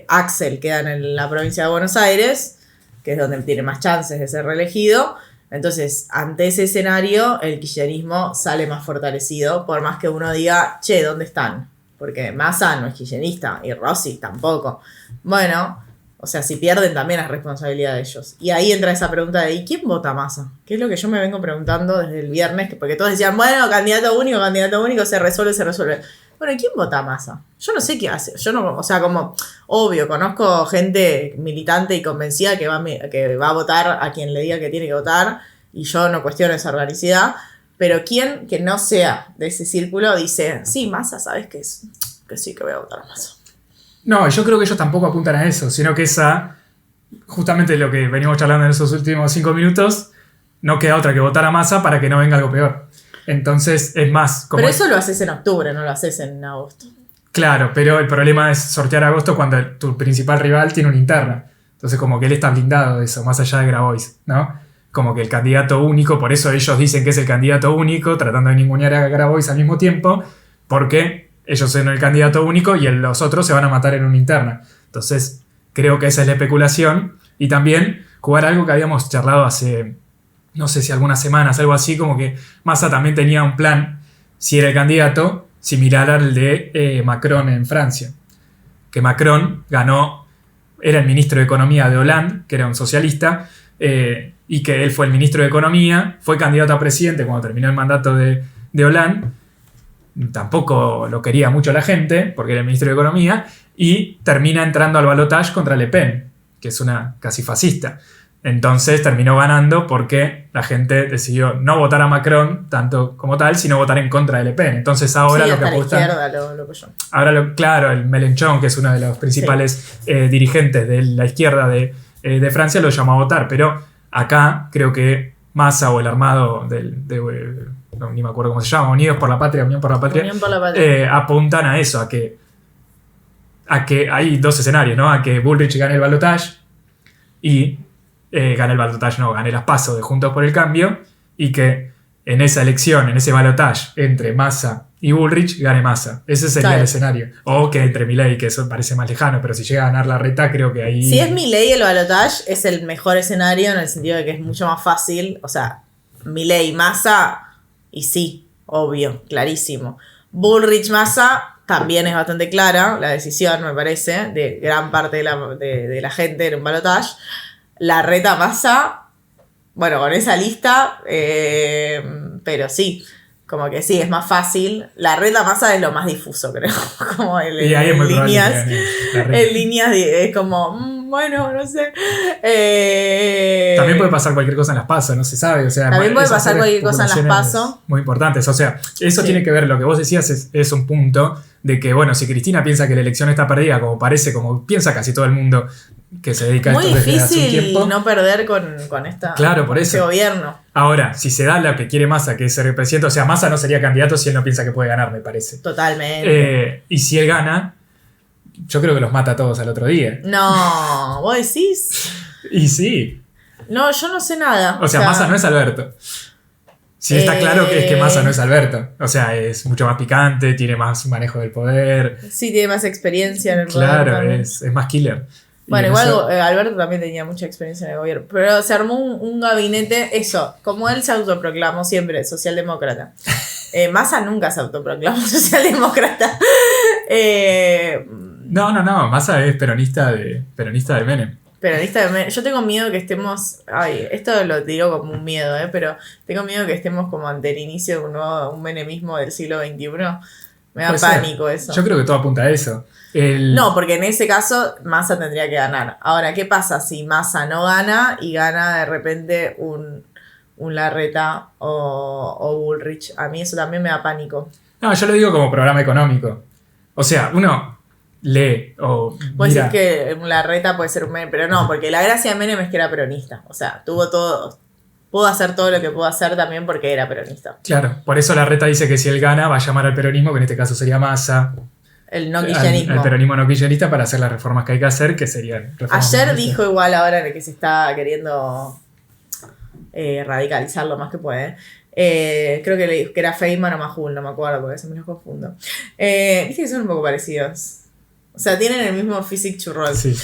Axel queda en la provincia de Buenos Aires, que es donde tiene más chances de ser reelegido. Entonces, ante ese escenario, el kirchnerismo sale más fortalecido, por más que uno diga, che, ¿dónde están? Porque Massa no es kirchnerista, y Rossi tampoco. Bueno, o sea, si pierden también es responsabilidad de ellos. Y ahí entra esa pregunta de, ¿y quién vota Massa? Que es lo que yo me vengo preguntando desde el viernes, porque todos decían, bueno, candidato único, se resuelve. Bueno, ¿y quién vota Massa? Yo no sé qué hace. Yo no, o sea, como, obvio, conozco gente militante y convencida que va a votar a quien le diga que tiene que votar, y yo no cuestiono esa organicidad, pero ¿quién que no sea de ese círculo dice, sí, Massa, ¿sabes qué es? Que sí, que voy a votar a Massa. No, yo creo que ellos tampoco apuntan a eso, sino que justamente lo que venimos charlando en esos últimos 5 minutos, no queda otra que votar a Massa para que no venga algo peor. Entonces, es más... Pero eso lo haces en octubre, no lo haces en agosto. Claro, pero el problema es sortear agosto cuando tu principal rival tiene una interna. Entonces, como que él está blindado de eso, más allá de Grabois, ¿no? Como que el candidato único, por eso ellos dicen que es el candidato único, tratando de ningunear a Grabois al mismo tiempo, porque ellos son el candidato único y los otros se van a matar en una interna. Entonces, creo que esa es la especulación. Y también jugar algo que habíamos charlado hace, no sé si algunas semanas, algo así, como que Massa también tenía un plan, si era el candidato, similar al de Macron en Francia. Que Macron ganó, era el ministro de Economía de Hollande, que era un socialista, y que él fue el ministro de Economía, fue candidato a presidente cuando terminó el mandato de Hollande. tampoco lo quería mucho la gente, porque era el ministro de Economía, y termina entrando al balotaje contra Le Pen, que es una casi fascista. Entonces terminó ganando porque la gente decidió no votar a Macron tanto como tal, sino votar en contra de Le Pen. Entonces ahora sí, lo que hasta la apuestan... izquierda lo apoyó. Ahora, claro, el Mélenchon, que es uno de los principales dirigentes de la izquierda de Francia, lo llamó a votar. Pero acá creo que Massa o el armado no, ni me acuerdo cómo se llama, Unidos por la Patria, Unión por la Patria, Unión por la Patria. apuntan a eso, a que hay dos escenarios, ¿no? A que Bullrich gane el balotaje y gane el balotaje, no, gane las PASO de Juntos por el Cambio, y que en esa elección, en ese balotaje entre Massa y Bullrich, gane Massa. Ese sería el escenario. O que entre Milei, que eso parece más lejano, pero si llega a ganar Larreta, creo que ahí... Si es Milei el balotaje, es el mejor escenario en el sentido de que es mucho más fácil. O sea, Milei, Massa, y sí, obvio, clarísimo. Bullrich, Massa, también es bastante clara la decisión, me parece, de gran parte de la gente en un balotaje. Larreta, Massa, bueno, con esa lista, pero sí, como que sí, es más fácil. Larreta, Massa es lo más difuso, creo. Como y ahí es muy líneas, en líneas es como, bueno, no sé. También puede pasar cualquier cosa en las PASO, no se sabe. O sea, también puede pasar cualquier cosa en las PASO. Muy importantes. O sea, eso tiene que ver, lo que vos decías es un punto de que, bueno, si Cristina piensa que la elección está perdida, como como piensa casi todo el mundo que se dedica a esto desde hace un tiempo. Muy difícil no perder con esta, claro, por este eso. gobierno. Ahora, si se da lo que quiere Massa, que es ser presidente, o sea, Massa no sería candidato si él no piensa que puede ganar, me parece. Totalmente. Y si él gana, yo creo que los mata a todos al otro día. No, ¿vos decís? Y sí. No, yo no sé nada. O sea, Massa no es Alberto. Sí, está claro que es que Massa no es Alberto. O sea, es mucho más picante, tiene más manejo del poder. Sí, tiene más experiencia en el poder. Claro, es más killer. Bueno, igual Alberto también tenía mucha experiencia en el gobierno. Pero se armó un gabinete, eso, como él se autoproclamó siempre, socialdemócrata. Massa nunca se autoproclamó socialdemócrata. No, Massa es peronista de Menem. Peronista de Menem. Yo tengo miedo que estemos... Ay, esto lo digo como un miedo, pero tengo miedo que estemos como ante el inicio de un menemismo del siglo XXI. Me da pánico eso. Yo creo que todo apunta a eso. No, porque en ese caso Massa tendría que ganar. Ahora, ¿qué pasa si Massa no gana y gana de repente un Larreta o Bullrich? A mí eso también me da pánico. No, yo lo digo como programa económico. O sea, uno lee o vos mira. decís que un Larreta puede ser un Menem, pero no, porque la gracia de Menem es que era peronista. O sea, pudo hacer todo lo que pudo hacer también porque era peronista. Claro, por eso Larreta dice que si él gana va a llamar al peronismo, que en este caso sería Massa. El no kirchnerismo. El peronismo no kirchnerista para hacer las reformas que hay que hacer, que serían reformas. Ayer dijo igual ahora que se está queriendo radicalizar lo más que puede. Creo que era Feynman o Majul, no me acuerdo porque se me los confundo. Viste que son un poco parecidos. O sea, tienen el mismo physique churrol. Sí.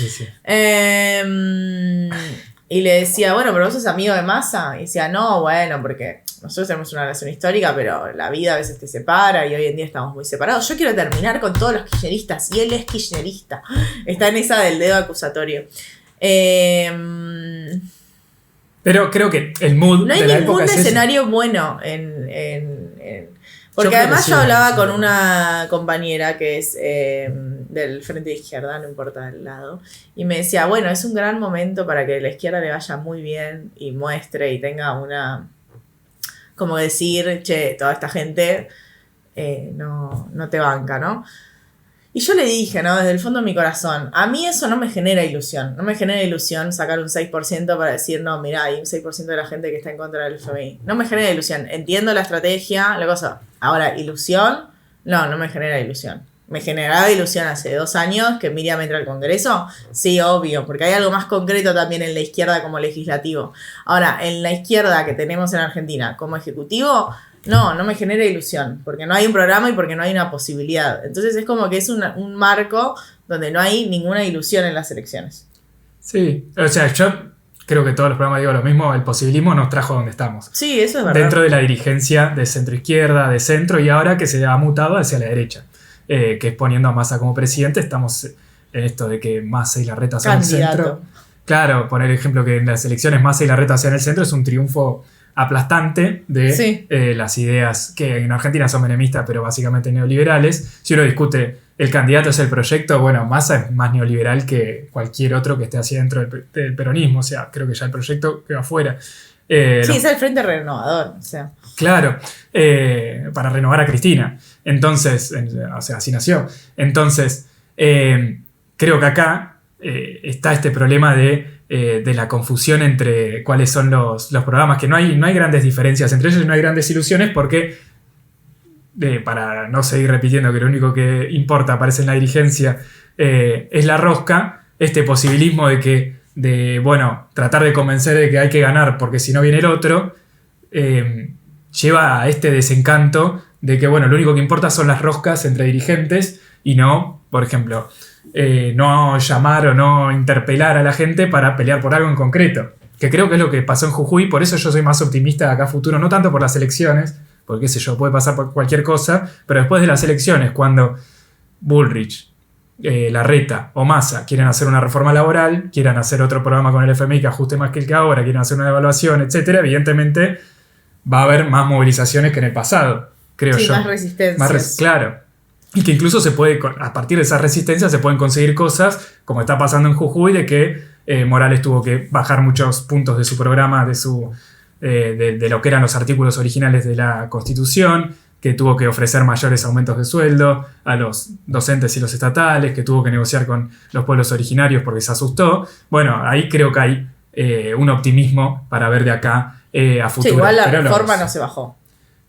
Y le decía, bueno, pero vos sos amigo de Massa. Y decía, no, bueno, porque nosotros tenemos una relación histórica, pero la vida a veces te separa y hoy en día estamos muy separados. Yo quiero terminar con todos los kirchneristas y él es kirchnerista. Está en esa del dedo acusatorio. Pero creo que el mood no hay de la ningún época es escenario ese. Bueno porque además yo hablaba con una compañera que es del frente de izquierda, no importa el lado, y me decía, bueno, es un gran momento para que la izquierda le vaya muy bien y muestre y tenga una, como decir, che, toda esta gente no te banca, ¿no? Y yo le dije, ¿no? Desde el fondo de mi corazón, a mí eso no me genera ilusión. No me genera ilusión sacar un 6% para decir, no, mirá, hay un 6% de la gente que está en contra del FMI. No me genera ilusión. Entiendo la estrategia, la cosa. Ahora, ¿ilusión? No me genera ilusión. ¿Me generaba ilusión hace 2 años que Miriam entra al Congreso? Sí, obvio, porque hay algo más concreto también en la izquierda como legislativo. Ahora, en la izquierda que tenemos en Argentina como ejecutivo... No me genera ilusión, porque no hay un programa y porque no hay una posibilidad. Entonces es como que es un marco donde no hay ninguna ilusión en las elecciones. Sí, o sea, yo creo que todos los programas digo lo mismo, el posibilismo nos trajo donde estamos. Sí, eso es verdad. Dentro de la dirigencia de centro-izquierda, de centro, y ahora que se ha mutado hacia la derecha, que es poniendo a Massa como presidente, estamos en esto de que Massa y Larreta son el centro. Claro, poner el ejemplo que en las elecciones Massa y Larreta sean el centro es un triunfo aplastante de las ideas que en Argentina son menemistas, pero básicamente neoliberales. Si uno discute el candidato es el proyecto, bueno, Massa es más neoliberal que cualquier otro que esté hacia dentro del peronismo. O sea, creo que ya el proyecto queda afuera. Es el Frente Renovador. O sea. Claro, para renovar a Cristina. Entonces, o sea, así nació. Entonces, creo que acá está este problema de la confusión entre cuáles son los programas, que no hay grandes diferencias entre ellos y no hay grandes ilusiones porque, para no seguir repitiendo que lo único que importa aparece en la dirigencia, es la rosca, este posibilismo bueno, tratar de convencer de que hay que ganar porque si no viene el otro, lleva a este desencanto de que, bueno, lo único que importa son las roscas entre dirigentes y no, por ejemplo, no llamar o no interpelar a la gente para pelear por algo en concreto. Que creo que es lo que pasó en Jujuy, por eso yo soy más optimista de acá a futuro, no tanto por las elecciones, porque qué sé yo, puede pasar por cualquier cosa, pero después de las elecciones, cuando Bullrich, Larreta o Massa quieren hacer una reforma laboral, quieran hacer otro programa con el FMI que ajuste más que el que ahora, quieren hacer una evaluación, etcétera, evidentemente va a haber más movilizaciones que en el pasado, creo yo. Más resistencias. Claro. Y que incluso a partir de esa resistencia se pueden conseguir cosas, como está pasando en Jujuy, de que Morales tuvo que bajar muchos puntos de su programa, de lo que eran los artículos originales de la Constitución, que tuvo que ofrecer mayores aumentos de sueldo a los docentes y los estatales, que tuvo que negociar con los pueblos originarios porque se asustó. Bueno, ahí creo que hay un optimismo para ver de acá a futuro. Sí, igual la reforma no se bajó.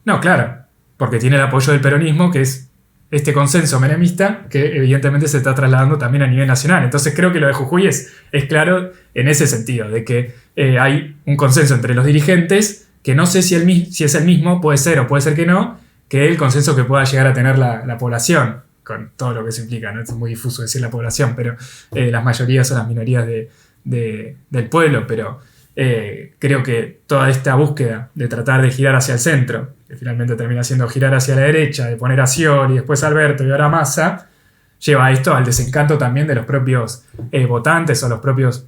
No, claro, porque tiene el apoyo del peronismo, que es este consenso menemista que evidentemente se está trasladando también a nivel nacional. Entonces creo que lo de Jujuy es claro en ese sentido, de que hay un consenso entre los dirigentes, que no sé si es el mismo, puede ser o puede ser que no, que el consenso que pueda llegar a tener la población, con todo lo que eso implica, ¿no? Es muy difuso decir la población, pero las mayorías son las minorías del pueblo, pero creo que toda esta búsqueda de tratar de girar hacia el centro, que finalmente termina siendo girar hacia la derecha, de poner a Scioli, después a Alberto y ahora a Massa, lleva esto al desencanto también de los propios votantes o los propios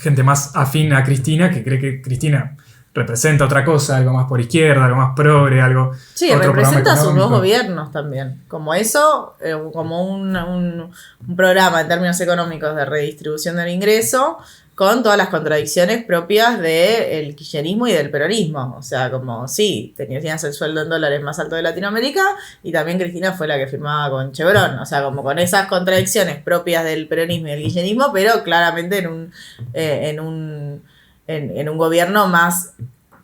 gente más afín a Cristina, que cree que Cristina representa otra cosa, algo más por izquierda, algo más progre, algo... Sí, representa a sus dos gobiernos también. Como eso, como un programa en términos económicos de redistribución del ingreso, con todas las contradicciones propias del kirchnerismo y del peronismo. O sea, como sí, tenías el sueldo en dólares más alto de Latinoamérica y también Cristina fue la que firmaba con Chevron. O sea, como con esas contradicciones propias del peronismo y del kirchnerismo, pero claramente en un gobierno más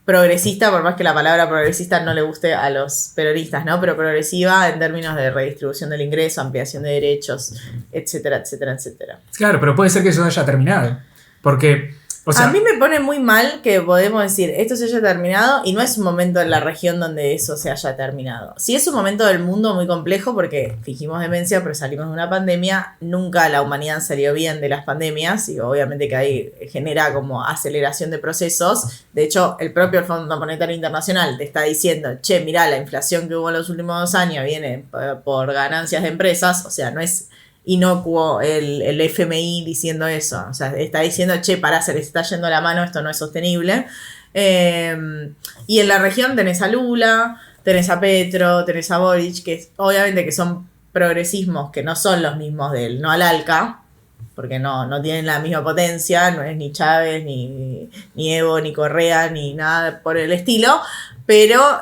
progresista, por más que la palabra progresista no le guste a los peronistas, ¿no? Pero progresiva en términos de redistribución del ingreso, ampliación de derechos, etcétera, etcétera, etcétera. Claro, pero puede ser que eso haya terminado. Porque, o sea, a mí me pone muy mal que podemos decir esto se haya terminado y no es un momento en la región donde eso se haya terminado. Sí es un momento del mundo muy complejo porque fingimos demencia pero salimos de una pandemia, nunca la humanidad salió bien de las pandemias y obviamente que ahí genera como aceleración de procesos. De hecho, el propio Fondo Monetario Internacional te está diciendo, che, mirá, la inflación que hubo en los últimos 2 años viene por ganancias de empresas, o sea, no es inocuo el FMI diciendo eso, o sea, está diciendo, che, pará, se les está yendo la mano, esto no es sostenible. Y en la región tenés a Lula, tenés a Petro, tenés a Boric, que obviamente que son progresismos que no son los mismos del no al ALCA, porque no tienen la misma potencia, no es ni Chávez, ni Evo, ni Correa, ni nada por el estilo, pero...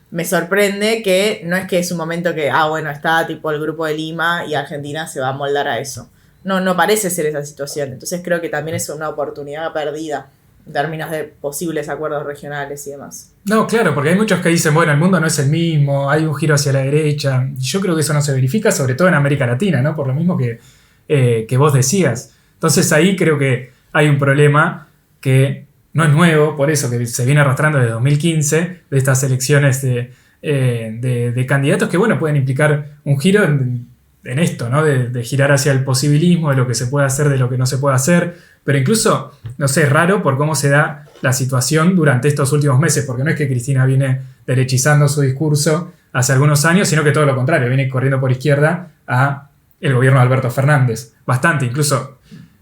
me sorprende que no es que es un momento que, bueno, está tipo el Grupo de Lima y Argentina se va a moldar a eso. No parece ser esa situación. Entonces creo que también es una oportunidad perdida en términos de posibles acuerdos regionales y demás. No, claro, porque hay muchos que dicen, bueno, el mundo no es el mismo, hay un giro hacia la derecha. Yo creo que eso no se verifica, sobre todo en América Latina, ¿no? Por lo mismo que vos decías. Entonces ahí creo que hay un problema que... no es nuevo, por eso que se viene arrastrando desde 2015, de estas elecciones de candidatos que, bueno, pueden implicar un giro en esto, ¿no? De girar hacia el posibilismo, de lo que se puede hacer, de lo que no se puede hacer. Pero incluso, no sé, es raro por cómo se da la situación durante estos últimos meses, porque no es que Cristina viene derechizando su discurso hace algunos años, sino que todo lo contrario, viene corriendo por izquierda a el gobierno de Alberto Fernández. Bastante, incluso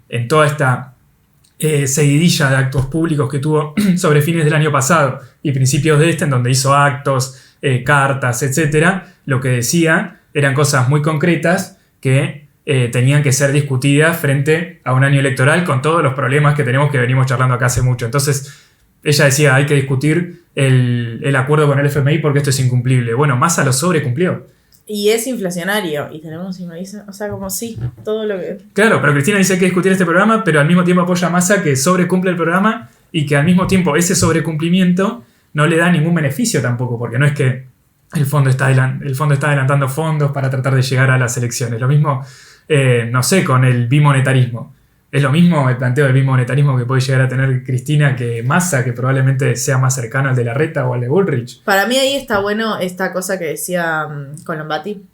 en toda esta seguidilla de actos públicos que tuvo sobre fines del año pasado y principios de en donde hizo actos, cartas, etcétera, lo que decía eran cosas muy concretas que tenían que ser discutidas frente a un año electoral con todos los problemas que tenemos que venimos charlando acá hace mucho. Entonces, ella decía, hay que discutir el acuerdo con el FMI porque esto es incumplible. Bueno, Massa lo sobrecumplió. Y es inflacionario. Y tenemos o sea, como sí, todo lo que... Claro, pero Cristina dice que hay que discutir este programa, pero al mismo tiempo apoya a Massa que sobrecumple el programa y que al mismo tiempo ese sobrecumplimiento no le da ningún beneficio tampoco, porque no es que el fondo está adelantando fondos para tratar de llegar a las elecciones. Lo mismo, no sé, con el bimonetarismo. Es lo mismo el planteo del bimonetarismo que puede llegar a tener Cristina que Massa, que probablemente sea más cercano al de Larreta o al de Bullrich. Para mí ahí está bueno esta cosa que decía Colombati,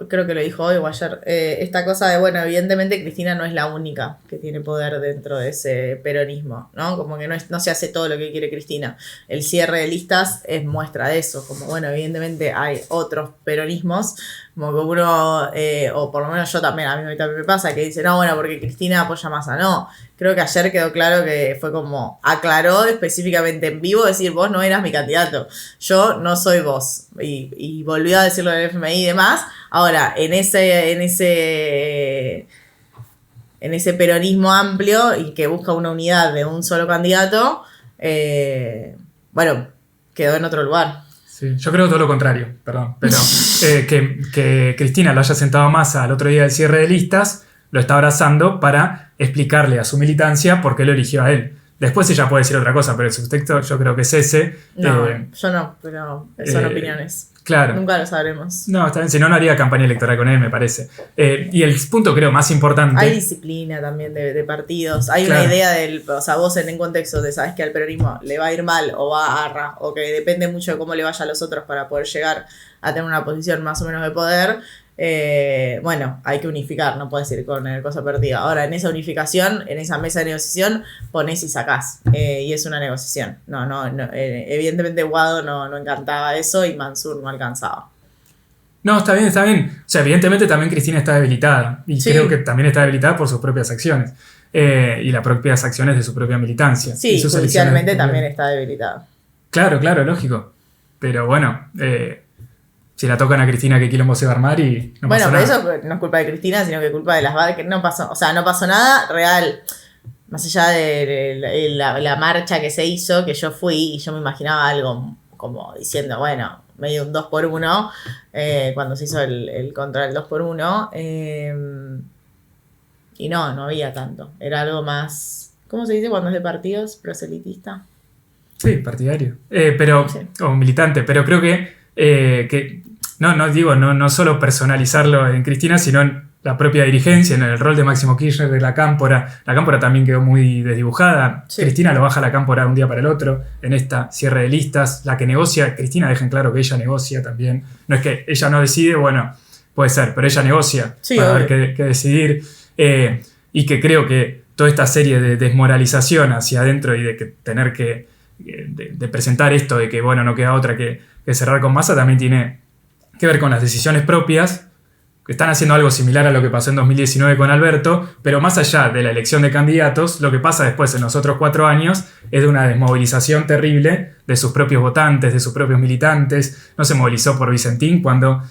creo que lo dijo hoy o ayer, esta cosa de, bueno, evidentemente Cristina no es la única que tiene poder dentro de ese peronismo, ¿no? Como que no se hace todo lo que quiere Cristina. El cierre de listas es muestra de eso, como, bueno, evidentemente hay otros peronismos, como que uno, o por lo menos yo también, a mí también me pasa, que dice, no, bueno, porque Cristina apoya más a no. Creo que ayer quedó claro que fue como, aclaró específicamente en vivo, decir, vos no eras mi candidato, yo no soy vos. Y volvió a decirlo del FMI y demás. Ahora, en ese peronismo amplio y que busca una unidad de un solo candidato, bueno, quedó en otro lugar. Sí, yo creo todo lo contrario, perdón, pero que Cristina lo haya sentado a Massa al otro día del cierre de listas, lo está abrazando para explicarle a su militancia por qué lo eligió a él. Después ella puede decir otra cosa, pero el subtexto yo creo que es ese. No, yo no, pero son opiniones. Claro. Nunca lo sabremos. No, está bien, si no, no haría campaña electoral con él, me parece. Y el punto, creo, más importante... Hay disciplina también de partidos. Hay claro. Una idea o sea, vos en un contexto de sabes que al peronismo le va a ir mal o va a arra, o que depende mucho de cómo le vaya a los otros para poder llegar a tener una posición más o menos de poder. Bueno, hay que unificar, no puedes ir con el cosa perdida. Ahora, en esa unificación, en esa mesa de negociación, ponés y sacás. Y es una negociación. No, evidentemente Guado no encantaba eso y Mansur no alcanzaba. No, está bien. O sea, evidentemente también Cristina está debilitada. Y sí. Creo que también está debilitada por sus propias acciones. Y las propias acciones de su propia militancia. Sí, judicialmente también está debilitada. Claro, lógico. Pero bueno... si la tocan a Cristina, ¿qué quilombo se va a armar? Y no bueno, pero eso no es culpa de Cristina, sino que es culpa de las que no pasó. O sea, no pasó nada real. Más allá de la marcha que se hizo, que yo fui y yo me imaginaba algo como diciendo, bueno, medio un 2x1, cuando se hizo el contra el 2x1. Y no había tanto. Era algo más, ¿cómo se dice cuando es de partidos? Proselitista. Sí, partidario. Pero, sí. O militante, pero creo que no solo personalizarlo en Cristina, sino en la propia dirigencia, en el rol de Máximo Kirchner, de la Cámpora. La Cámpora también quedó muy desdibujada. Sí. Cristina lo baja a la Cámpora un día para el otro en esta cierre de listas. La que negocia, Cristina deja en claro que ella negocia también. No es que ella no decide, bueno, puede ser, pero ella negocia para ver qué decidir. Y que creo que toda esta serie de desmoralización hacia adentro y de que tener que de presentar esto de que, bueno, no queda otra que cerrar con Massa también tiene que ver con las decisiones propias, que están haciendo algo similar a lo que pasó en 2019 con Alberto, pero más allá de la elección de candidatos, lo que pasa después en los otros 4 años es de una desmovilización terrible de sus propios votantes, de sus propios militantes. No se movilizó por Vicentín cuando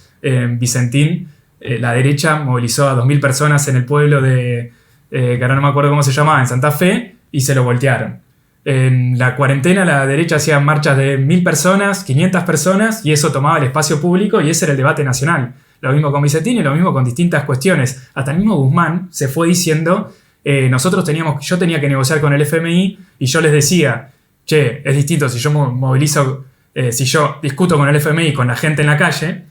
Vicentín, la derecha, movilizó a 2.000 personas en el pueblo que ahora no me acuerdo cómo se llamaba, en Santa Fe, y se lo voltearon. En la cuarentena la derecha hacía marchas de 1.000 personas, 500 personas, y eso tomaba el espacio público y ese era el debate nacional. Lo mismo con Vicentín y lo mismo con distintas cuestiones. Hasta el mismo Guzmán se fue diciendo, yo tenía que negociar con el FMI y yo les decía, che, es distinto si yo movilizo, si yo discuto con el FMI, con la gente en la calle,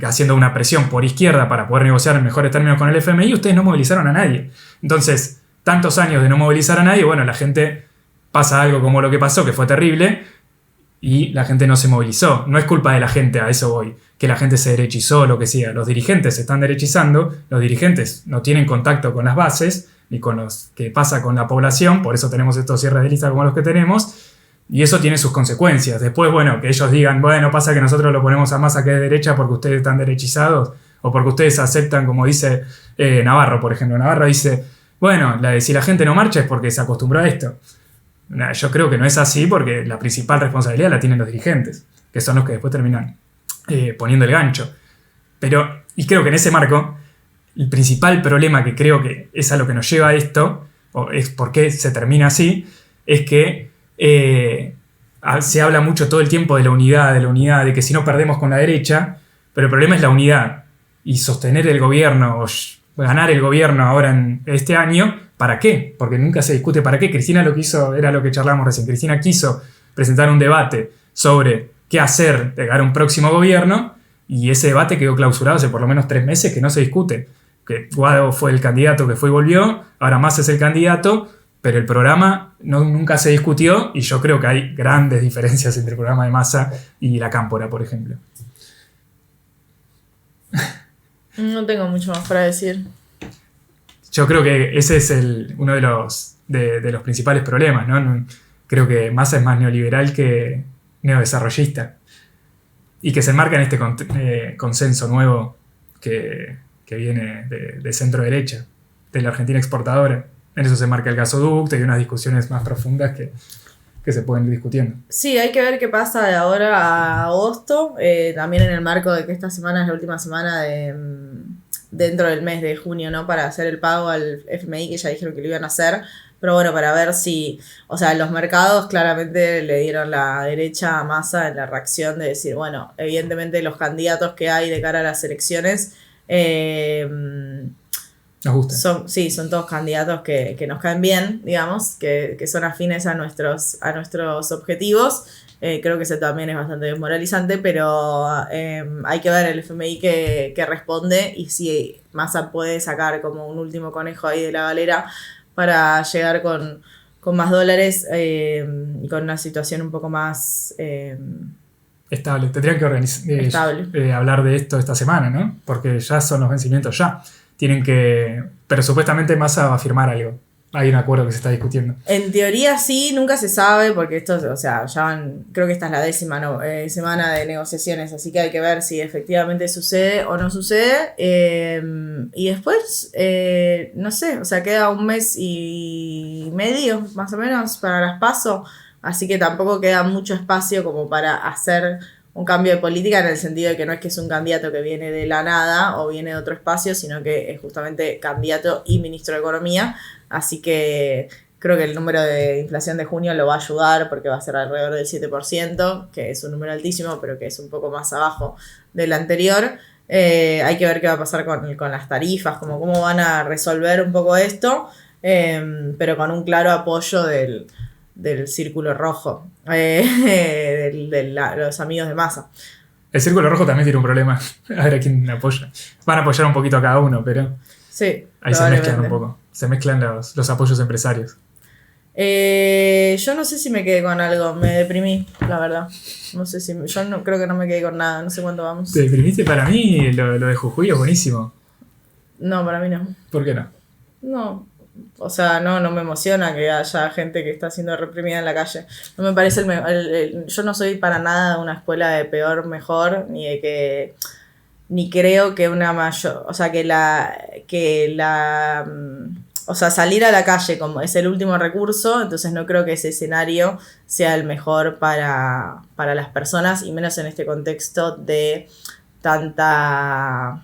haciendo una presión por izquierda para poder negociar en mejores términos con el FMI, ustedes no movilizaron a nadie. Entonces, tantos años de no movilizar a nadie, bueno, la gente pasa algo como lo que pasó, que fue terrible, y la gente no se movilizó. No es culpa de la gente, a eso voy, que la gente se derechizó, lo que sea. Los dirigentes se están derechizando, los dirigentes no tienen contacto con las bases, ni con los que pasa con la población, por eso tenemos estos cierres de lista como los que tenemos, y eso tiene sus consecuencias. Después, bueno, que ellos digan, bueno, pasa que nosotros lo ponemos a Massa que es de derecha porque ustedes están derechizados, o porque ustedes aceptan, como dice Navarro, por ejemplo. Navarro dice... bueno, si la gente no marcha es porque se acostumbró a esto. Yo creo que no es así porque la principal responsabilidad la tienen los dirigentes, que son los que después terminan poniendo el gancho. Y creo que en ese marco, el principal problema que creo que es a lo que nos lleva a esto, o es por qué se termina así, es que se habla mucho todo el tiempo de la unidad, de que si no perdemos con la derecha, pero el problema es la unidad. Y sostener el gobierno, o ganar el gobierno ahora en este año, ¿para qué? Porque nunca se discute para qué. Cristina lo que hizo, era lo que charlábamos recién, Cristina quiso presentar un debate sobre qué hacer de llegar a un próximo gobierno, y ese debate quedó clausurado hace por lo menos 3 meses que no se discute. Que Guado fue el candidato que fue y volvió, ahora Massa es el candidato, pero el programa nunca se discutió, y yo creo que hay grandes diferencias entre el programa de Massa y la Cámpora, por ejemplo. No tengo mucho más para decir. Yo creo que ese es uno de los principales problemas, ¿no? Creo que Massa es más neoliberal que neodesarrollista, y que se enmarca en este consenso nuevo que viene de centro derecha, de la Argentina exportadora. En eso se enmarca el gasoducto y unas discusiones más profundas que se pueden ir discutiendo. Sí, hay que ver qué pasa de ahora a agosto, también en el marco de que esta semana es la última semana dentro del mes de junio, ¿no? Para hacer el pago al FMI, que ya dijeron que lo iban a hacer, pero bueno, para ver si, o sea, los mercados claramente le dieron la derecha a Massa en la reacción de decir, bueno, evidentemente los candidatos que hay de cara a las elecciones Nos gusta. son todos candidatos que nos caen bien, digamos, que son afines a nuestros objetivos. Creo que eso también es bastante desmoralizante, pero hay que ver el FMI que responde, y si Massa puede sacar como un último conejo ahí de la galera para llegar con más dólares y con una situación un poco más estable. Tendrían que hablar de esto esta semana, ¿no? Porque ya son los vencimientos ya. Pero supuestamente Massa va a firmar algo. Hay un acuerdo que se está discutiendo. En teoría sí, nunca se sabe, porque esto, o sea, creo que esta es la 10ª semana de negociaciones, así que hay que ver si efectivamente sucede o no sucede. Y después, no sé, o sea, queda 1 mes y medio, más o menos, para las PASO, así que tampoco queda mucho espacio como para hacer un cambio de política, en el sentido de que no es que es un candidato que viene de la nada o viene de otro espacio, sino que es justamente candidato y ministro de Economía. Así que creo que el número de inflación de junio lo va a ayudar, porque va a ser alrededor del 7%, que es un número altísimo, pero que es un poco más abajo del anterior. Hay que ver qué va a pasar con las tarifas, como cómo van a resolver un poco esto, pero con un claro apoyo del Círculo Rojo, los amigos de Massa. El Círculo Rojo también tiene un problema. A ver a quién apoya. Van a apoyar un poquito a cada uno, pero sí, ahí se mezclan un poco. Se mezclan los apoyos empresarios. Yo no sé si me quedé con algo. Me deprimí, la verdad. No sé si... Yo no, creo que no me quedé con nada. No sé cuánto vamos. ¿Te deprimiste? Para mí lo de Jujuy es buenísimo. No, para mí no. ¿Por qué no? No. O sea, no me emociona que haya gente que está siendo reprimida en la calle. No me parece yo no soy para nada de una escuela de peor, mejor, ni creo que una mayor, o sea, o sea, salir a la calle como es el último recurso, entonces no creo que ese escenario sea el mejor para las personas, y menos en este contexto de tanto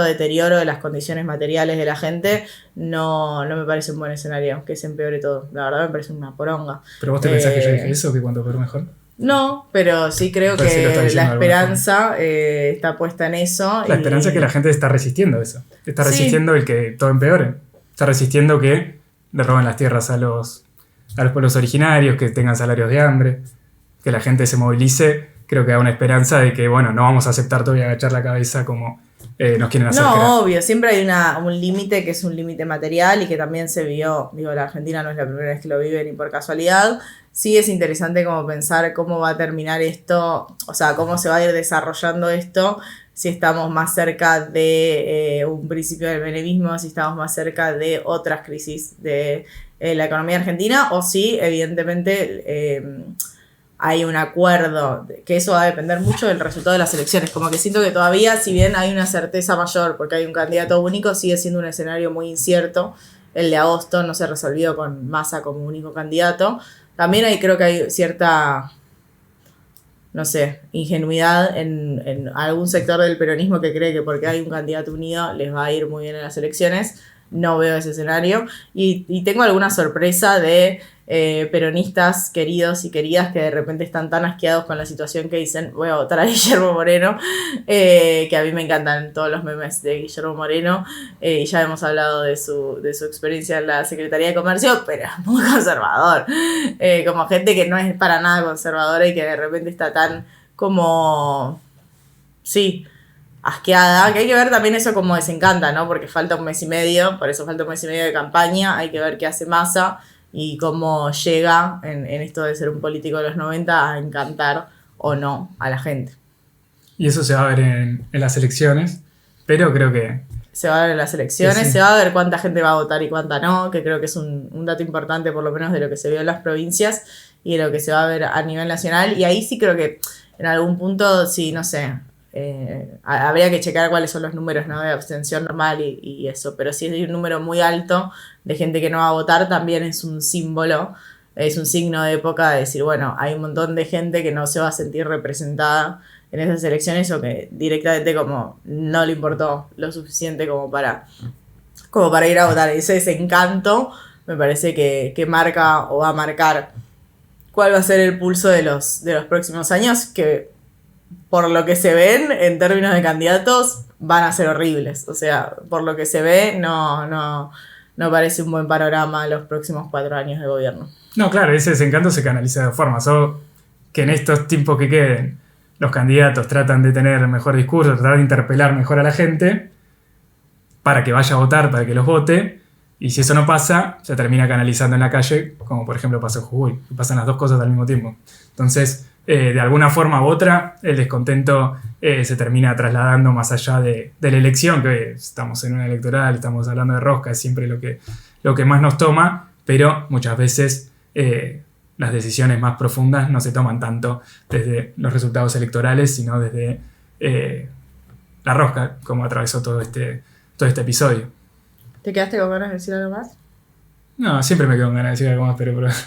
deterioro de las condiciones materiales de la gente. No me parece un buen escenario que se empeore todo. La verdad me parece una poronga. ¿Pero vos te pensás que yo dije eso, que cuando peor mejor? No, pero sí creo que la esperanza está puesta en eso. La esperanza es que la gente está resistiendo eso. Está resistiendo el que todo empeore. Está resistiendo que le roben las tierras a los pueblos originarios, que tengan salarios de hambre, que la gente se movilice. Creo que da una esperanza de que, bueno, no vamos a aceptar todo y agachar la cabeza como nos quieren hacer creer. No, obvio, siempre hay un límite que es un límite material, y que también se vio, la Argentina no es la primera vez que lo vive ni por casualidad. Sí es interesante como pensar cómo va a terminar esto, o sea, cómo se va a ir desarrollando esto, si estamos más cerca de un principio del menemismo, si estamos más cerca de otras crisis de la economía argentina, o si evidentemente hay un acuerdo, que eso va a depender mucho del resultado de las elecciones. Como que siento que todavía, si bien hay una certeza mayor porque hay un candidato único, sigue siendo un escenario muy incierto, el de agosto no se resolvió con Massa como único candidato. También creo que hay cierta, no sé, ingenuidad en algún sector del peronismo que cree que porque hay un candidato unido les va a ir muy bien en las elecciones. No veo ese escenario. Y tengo alguna sorpresa de peronistas queridos y queridas que de repente están tan asqueados con la situación que dicen voy a votar a Guillermo Moreno, que a mí me encantan todos los memes de Guillermo Moreno, y ya hemos hablado de su experiencia en la Secretaría de Comercio, pero es muy conservador, como gente que no es para nada conservadora y que de repente está tan como, sí, asqueada, que hay que ver también eso como desencanta, ¿no? Porque falta un mes y medio, por eso falta un mes y medio de campaña, hay que ver qué hace Massa y cómo llega en esto de ser un político de los 90 a encantar o no a la gente. Y eso se va a ver en las elecciones, pero creo que... Se va a ver en las elecciones, sí. Se va a ver cuánta gente va a votar y cuánta no, que creo que es un dato importante por lo menos de lo que se vio en las provincias y de lo que se va a ver a nivel nacional. Y ahí sí creo que en algún punto, sí, no sé, habría que checar cuáles son los números, ¿no? De abstención normal y eso, pero si hay un número muy alto de gente que no va a votar, también es un símbolo, es un signo de época de decir, bueno, hay un montón de gente que no se va a sentir representada en esas elecciones o que directamente como no le importó lo suficiente como para ir a votar. Ese desencanto me parece que marca o va a marcar cuál va a ser el pulso de los próximos años, que por lo que se ven en términos de candidatos van a ser horribles. O sea, por lo que se ve no parece un buen panorama los próximos 4 años de gobierno. No, claro, ese desencanto se canaliza de dos formas. O que en estos tiempos que queden los candidatos tratan de tener mejor discurso, tratar de interpelar mejor a la gente para que vaya a votar, para que los vote. Y si eso no pasa, se termina canalizando en la calle, como por ejemplo pasó en Jujuy, que pasan las dos cosas al mismo tiempo. Entonces, de alguna forma u otra, el descontento se termina trasladando más allá de la elección, que estamos en una electoral, estamos hablando de rosca, es siempre lo que más nos toma, pero muchas veces las decisiones más profundas no se toman tanto desde los resultados electorales, sino desde la rosca, como atravesó todo este episodio. ¿Te quedaste con ganas de decir algo más? No, siempre me quedo con ganas de decir algo más, pero por eso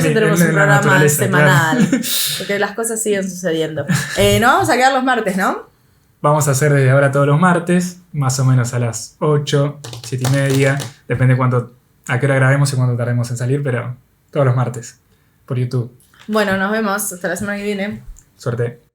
tenemos un programa semanal, claro. Porque las cosas siguen sucediendo. No vamos a quedar los martes, ¿no? Vamos a hacer desde ahora todos los martes, más o menos a las 8, 7:30, depende a qué hora grabemos y cuánto tardemos en salir, pero todos los martes, por YouTube. Bueno, nos vemos, hasta la semana que viene. Suerte.